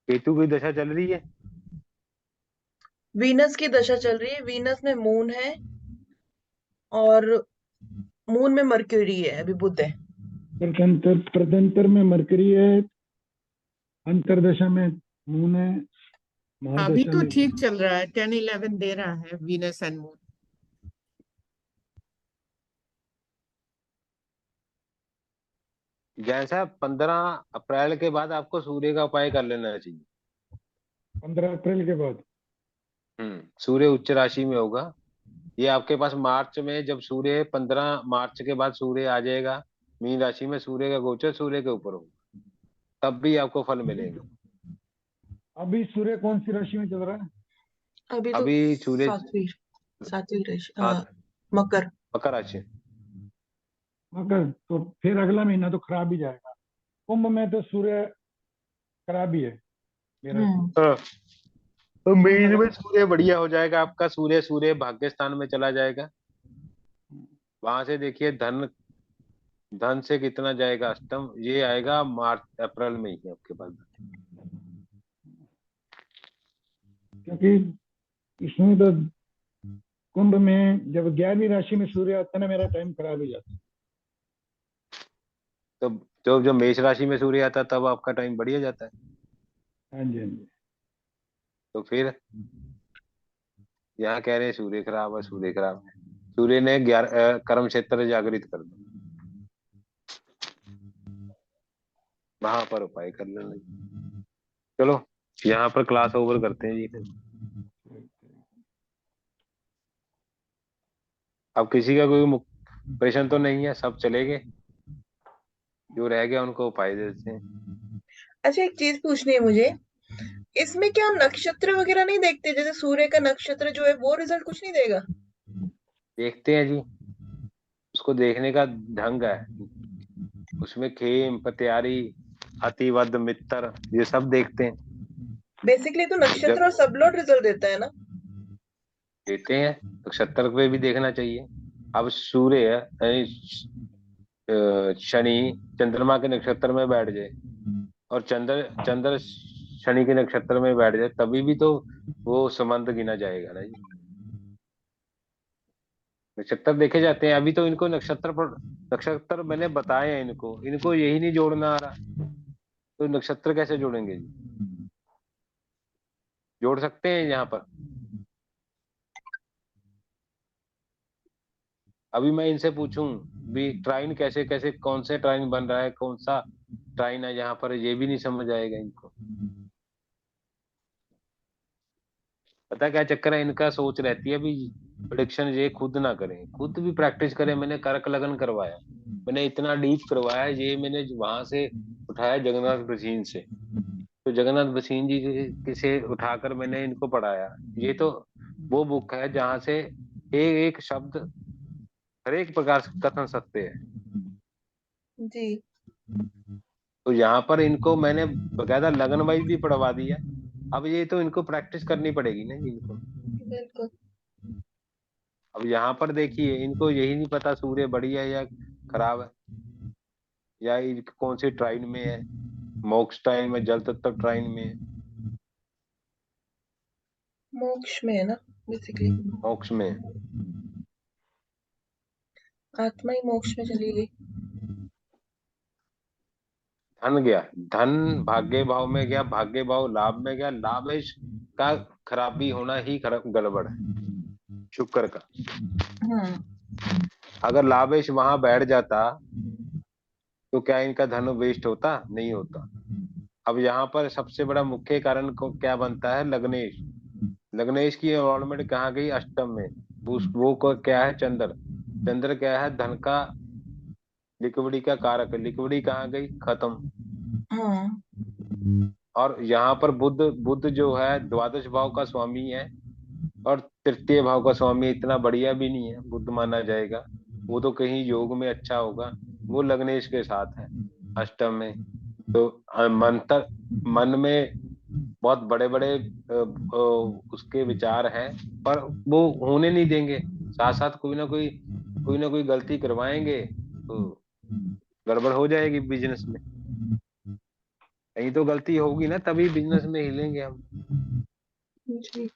केतु की दशा चल रही है। वीनस की दशा चल रही है, वीनस में मून है और मून में मर्क्यूरी है, अभी बुध है। प्रत्यंतर में मरकरी है, अंतरदशा में मून है, अभी महादशा तो में ठीक चल रहा है, 10-11 दे रहा है वीनस एंड मून। जैसा 15 अप्रैल के बाद आपको सूर्य का उपाय कर लेना चाहिए। 15 अप्रैल के बाद सूर्य उच्च राशि में होगा। ये आपके पास मार्च में, जब सूर्य 15 मार्च के बाद सूर्य आ जाएगा मीन राशि में, सूर्य का गोचर सूर्य के ऊपर होगा, तब भी आपको फल मिलेगा। अभी सूर्य कौन सी राशि में चल रहा है? अभी तो अभी सूर्य सातवीं राशि, सात मकर। मकर राशि। मकर, तो फिर अगला महीना तो खराब ही जाएगा। कुंभ में तो सूर्य खराब ही है मेरा तो। हाँ, तो मीन में सूर्य बढ़िया हो जाएगा आपका। सूर्य भाग्य स्थान में चला जाएगा। वहां से देखिए धन, धन से कितना जाएगा अष्टम, ये आएगा मार्च अप्रैल में ही आपके पास। क्योंकि इसमें तो कुंभ में जब 11वीं राशि में सूर्य आता है ना, मेरा टाइम खराब हो जाता है। तो जो मेष राशि में सूर्य आता है तब आपका टाइम बढ़िया जाता है। हाँ जी, हाँ जी। तो फिर यहाँ कह रहे हैं सूर्य खराब है, सूर्य खराब है। सूर्य ने कर्म क्षेत्र जागृत कर दो, वहां पर उपाय कर लेना। चलो यहाँ पर क्लास ओवर करते हैं जी फिर। अब किसी का कोई प्रश्न तो नहीं है, सब चले गए। जो रह गया उनको उपाय देते हैं। अच्छा, एक चीज पूछनी है मुझे, इसमें क्या हम नक्षत्र वगैरह नहीं देखते? जैसे सूर्य का नक्षत्र जो है वो रिजल्ट कुछ नहीं देगा? देखते हैं जी, उसको देखने का ढंग है। उसमें खेम पत्यारी अतिवद मित्र ये सब देखते हैं। बेसिकली तो नक्षत्र जब और सबलॉट रिजल्ट देता है ना? देते हैं तो नक्षत्र पे भी देखना चाहिए। अब सूर्य यानी शनि चंद्रमा के नक्षत्र में बैठ जाए और चंद्र चंद्र शनि के नक्षत्र में बैठ जाए, तभी भी तो वो संबंध गिना जाएगा ना जी। नक्षत्र देखे जाते हैं। अभी तो इनको नक्षत्र मैंने बताए हैं, इनको इनको यही नहीं जोड़ना आ रहा, तो नक्षत्र कैसे जोड़ेंगे जी? जोड़ सकते हैं यहाँ पर। अभी मैं इनसे पूछूं भी ट्राइन कैसे कैसे, कौन से ट्राइन बन रहा है, कौन सा ट्राइन है यहाँ पर, ये भी नहीं समझ आएगा इनको। पता क्या चक्कर है इनका? सोच रहती है भी प्रोडिक्शन ये खुद ना करें, खुद भी प्रैक्टिस करें। मैंने कर्क लगन करवाया, मैंने इतना डीप करवाया, ये मैंने वहां से उठाया जगन्नाथ बसीन से। तो जगन्नाथ बसीन जी से उठाकर मैंने इनको पढ़ाया। ये तो वो बुक है जहां से एक एक शब्द हर एक प्रकार से कथन सत्य है जी। तो यहाँ पर इनको मैंने बकायदा लगन वाइज भी पढ़वा दिया। अब ये तो इनको प्रैक्टिस करनी पड़ेगी ना इनको। बिल्कुल। अब यहाँ पर देखिए इनको यही नहीं पता सूर्य बढ़िया है या खराब है, या कौन सी ट्राइन में है, मोक्ष ट्राइन में, जल तत्व ट्राइन में है। मोक्ष में है ना बेसिकली? मोक्ष में आत्मा ही मोक्ष में चली गई। धन गया, धन भाग्य भाव में गया, भाग्य भाव लाभ में गया, लाभ का खराबी होना ही गड़बड़ है शुक्र का। अगर लावेश वहां बैठ जाता तो क्या इनका धन वेस्ट होता? नहीं होता। अब यहाँ पर सबसे बड़ा मुख्य कारण को क्या बनता है? लग्नेश। लग्नेश की इन्वॉल्वमेंट कहाँ गई? अष्टम में। वो को क्या है? चंद्र। चंद्र क्या है? धन का लिक्विडी का कारक है। लिक्विडी कहाँ गई? खत्म। हम्म। और यहाँ पर बुध, बुध जो है द्वादश भाव का स्वामी है और तृतीय भाव का स्वामी। इतना बढ़िया भी नहीं है बुध माना जाएगा, वो तो कहीं योग में अच्छा होगा। वो लग्नेश के साथ है अष्टम में। तो मन में बहुत बड़े बड़े उसके विचार हैं, पर वो होने नहीं देंगे। साथ साथ कोई ना कोई गलती करवाएंगे तो गड़बड़ हो जाएगी बिजनेस में। कहीं तो गलती होगी ना, तभी बिजनेस में हिलेंगे हम। जी।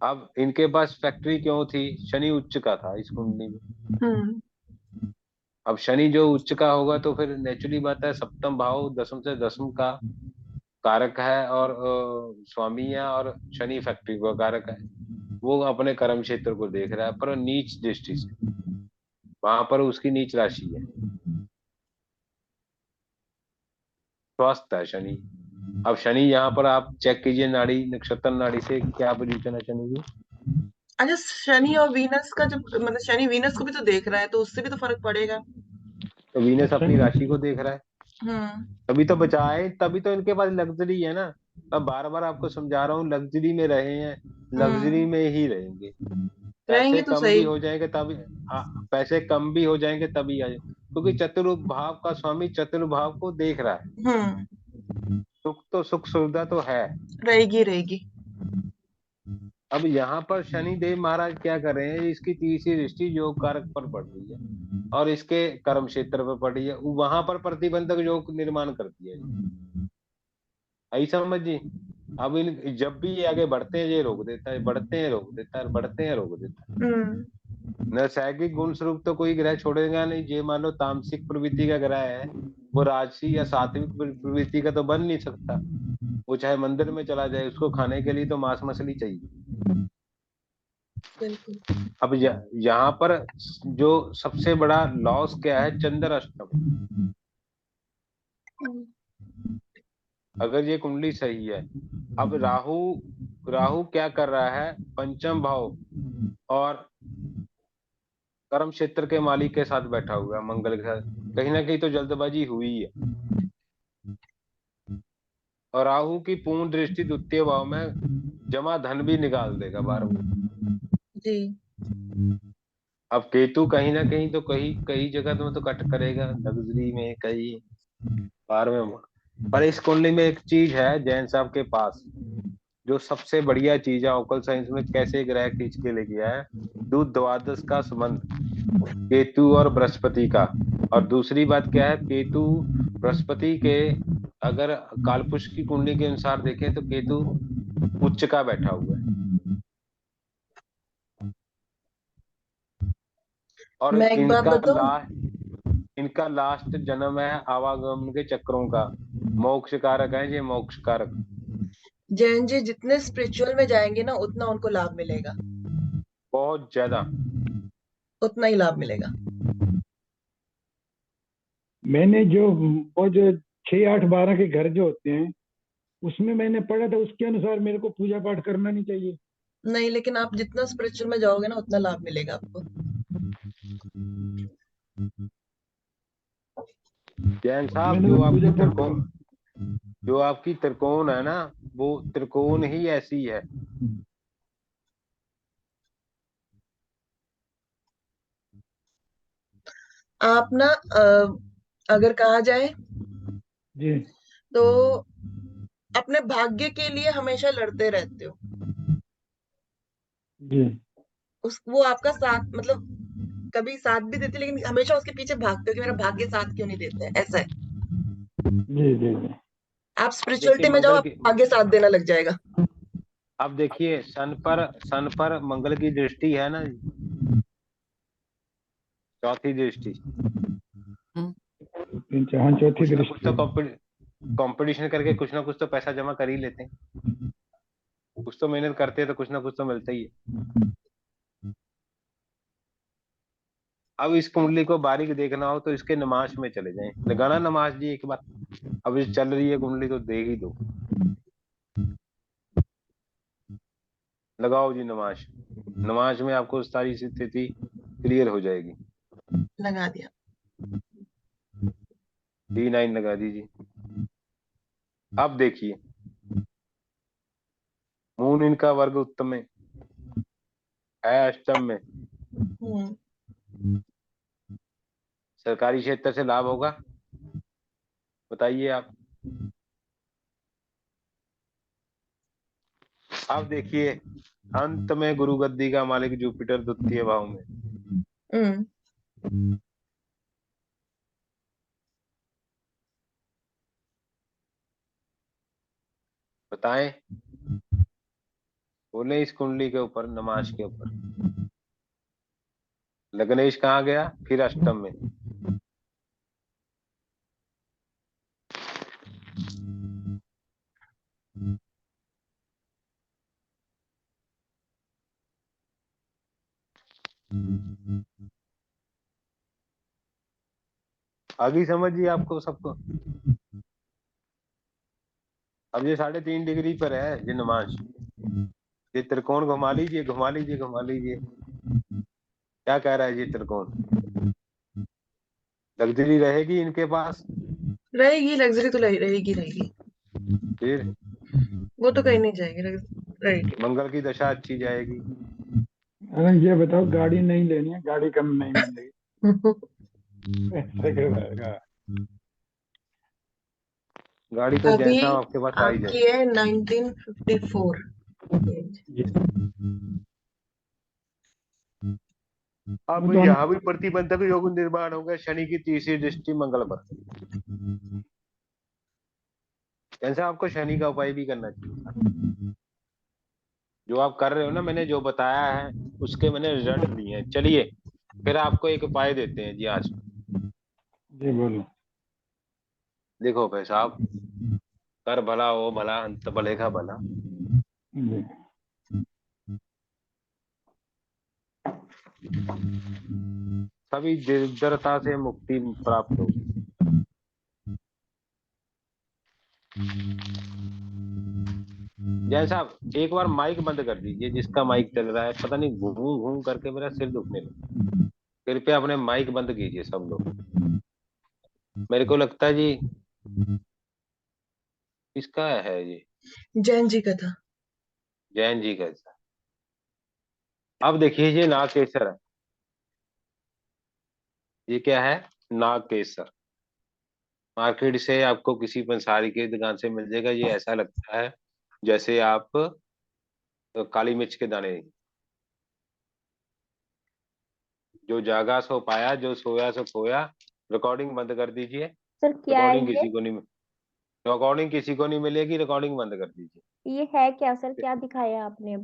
अब इनके पास फैक्ट्री क्यों थी? शनि उच्च का था इस कुंडली में। अब शनि जो उच्च का होगा तो फिर नेचुरली बात है, सप्तम भाव दसम से दसम का कारक है और स्वामी है, और शनि फैक्ट्री का कारक है। वो अपने कर्म क्षेत्र को देख रहा है पर नीच दृष्टि से, वहां पर उसकी नीच राशि है, स्वस्थ है शनि। अब शनि यहाँ पर आप चेक कीजिए नाड़ी, नक्षत्र नाड़ी से क्या पोजीशन है शनि की। अच्छा, शनि और वीनस का जब मतलब शनि वीनस को भी तो देख रहा है, तो उससे भी तो फर्क पड़ेगा। तो वीनस अपनी राशि को देख रहा है, हम्म। तभी तो बचाए, तभी तो इनके पास लग्जरी है ना। अब बार बार आपको समझा रहा हूँ, लग्जरी में रहे हैं, लग्जरी में ही रहेंगे। रहेंगे पैसे तो कम भी सही। हो जाएंगे तभी, पैसे कम भी हो जाएंगे तभी आए, क्योंकि चतुर्थ भाव का स्वामी चतुर्थ भाव को देख रहा है। सुख तो सुख सुविधा तो है, रहेगी रहेगी। अब यहाँ पर शनि देव महाराज क्या कर रहे हैं? इसकी तीसरी दृष्टि योग कारक पर पड़ रही है और इसके कर्म क्षेत्र पर पड़ी है, वहां पर प्रतिबंधक योग निर्माण करती है। ऐसा समझिए। अब इन जब भी ये आगे बढ़ते हैं ये रोक देता है, बढ़ते हैं रोक देता है, बढ़ते हैं रोक देता है। नैसर्गिक गुण स्वरूप तो कोई ग्रह छोड़ेगा नहीं। ये मान लो तामसिक प्रवृत्ति का ग्रह है, वो राजसी या सात्विक प्रवृत्ति का तो बन नहीं सकता। वो चाहे मंदिर में चला जाए, उसको खाने के लिए तो मांस मछली चाहिए। अब यहाँ पर जो सबसे बड़ा लॉस क्या है? चंद्र अष्टम। अगर ये कुंडली सही है, अब राहु, राहु क्या कर रहा है? पंचम भाव और कर्म क्षेत्र के मालिक के साथ बैठा हुआ है, मंगल के साथ। कहीं ना कहीं तो जल्दबाजी हुई है। और राहु की पूर्ण दृष्टि द्वितीय भाव में, जमा धन भी निकाल देगा 12 जी। अब केतु कहीं ना कहीं तो कई जगह तो कट करेगा, लग्जरी में कहीं 12वें। पर इस कुंडली में एक चीज है जैन साहब के पास, जो सबसे बढ़िया चीज है ओकल साइंस में, कैसे ग्रह खींच के ले गया है। दूध द्वादश का संबंध केतु और बृहस्पति का। और दूसरी बात क्या है? केतु बृहस्पति के, अगर कालपुरुष की कुंडली के अनुसार देखें तो केतु उच्च का बैठा हुआ है। और मैं एक बात बताऊं, इनका लास्ट जन्म है आवागमन के चक्रों का, मोक्ष कारक है ये, मोक्ष कारक। जैन जी जितने स्पिरिचुअल में जाएंगे ना, उतना उनको लाभ मिलेगा, बहुत ज्यादा, उतना ही लाभ मिलेगा। मैंने जो वो जो 6, 8, 12 के घर जो होते हैं उसमें मैंने पढ़ा था, उसके अनुसार मेरे को पूजा पाठ करना नहीं चाहिए। नहीं, लेकिन आप जितना स्पिरिचुअल में जाओगे ना, उतना लाभ मिलेगा आपको। जैन साहब, मैंने वो पूजा पाठ जो आपकी त्रिकोण है ना, वो त्रिकोण ही ऐसी है। आप ना अगर कहा जाए जी तो अपने भाग्य के लिए हमेशा लड़ते रहते हो। जी वो आपका साथ, मतलब कभी साथ भी देते, लेकिन हमेशा उसके पीछे भागते हो कि मेरा भाग्य साथ क्यों नहीं देता है, ऐसा है। जी जी जी। आप स्पिरिचुअलिटी में जाओ, आप भाग्य साथ देना लग जाएगा। अब देखिए, सन पर मंगल की दृष्टि है ना, चौथी दृष्टि। हाँ, चौथी कुछ दृष्टि। तो कंपटीशन करके कुछ ना कुछ तो पैसा जमा कर ही लेते हैं, कुछ तो मेहनत करते हैं तो कुछ ना कुछ तो मिलता ही है। अब इस कुंडली को बारीक देखना हो तो इसके नमाज में चले जाएं, लगाना नमाज जी एक बार। अब ये चल रही है कुंडली तो देख ही दो, लगाओ जी नमाज। नमाज में आपको सारी स्थिति क्लियर हो जाएगी। लगा दिया। D9 लगा दीजिए। अब देखिए मून इनका वर्ग उत्तम में है, अष्टम में। सरकारी क्षेत्र से लाभ होगा, बताइए आप। अब देखिए अंत में गुरु गद्दी का मालिक जुपिटर द्वितीय भाव में। बताएं, बोले इस कुंडली के ऊपर, नमाज के ऊपर। लग्नेश कहाँ गया, फिर अष्टम में। आगे समझिए आपको सबको। अब ये 3.5 डिग्री पर है ये नमाज। ये त्रिकोण घुमा लीजिए, घुमा लीजिए, घुमा लीजिए। क्या कह रहा है ये त्रिकोण? लग्जरी रहेगी इनके पास? रहेगी, लग्जरी तो रहेगी रहेगी। फिर वो तो कहीं नहीं जाएगी, रहेगी। मंगल की दशा अच्छी जाएगी। अरे ये बताओ, गाड़ी नहीं लेनी है, गाड़ी कम नहीं मिलेगी। ऐसे क्यों रहेगा? गाड़ी तो अभी जैसा आपके पास आई आपकी जाए। है 1954। अब यहाँ भी प्रतिबंधक योग निर्माण होगा, शनि की तीसरी दृष्टि मंगल पर। जैसे आपको शनि का उपाय भी करना चाहिए। जो आप कर रहे हो ना, मैंने जो बताया है उसके मैंने रिजल्ट दिए हैं। चलिए फिर आपको एक उपाय देते हैं जी आज। जी बोलो। देखो भाई साहब, कर भला हो भला, अंत भले का भला। जी। सभी दरिद्रता से मुक्ति प्राप्त हो। जैसा एक बार माइक बंद कर दीजिए, जिसका माइक चल रहा है, पता नहीं घूम घूम करके मेरा सिर दुखने लगा। कृपया अपने माइक बंद कीजिए सब लोग। मेरे को लगता है जी इसका है ये जैन जी का था। जैन जी का। अब देखिए ये नागकेसर है। ये क्या है? नागकेसर। मार्केट से आपको किसी पंसारी की दुकान से मिल जाएगा। ये ऐसा लगता है जैसे आप काली मिर्च के दाने। जो जागा सो पाया, जो सोया सो खोया। रिकॉर्डिंग बंद कर दीजिए। सर क्या है रिकॉर्डिंग ये? किसी को नहीं, रिकॉर्डिंग किसी को नहीं मिलेगी। रिकॉर्डिंग बंद कर दीजिए। ये है क्या सर, क्या दिखाया आपने अभी?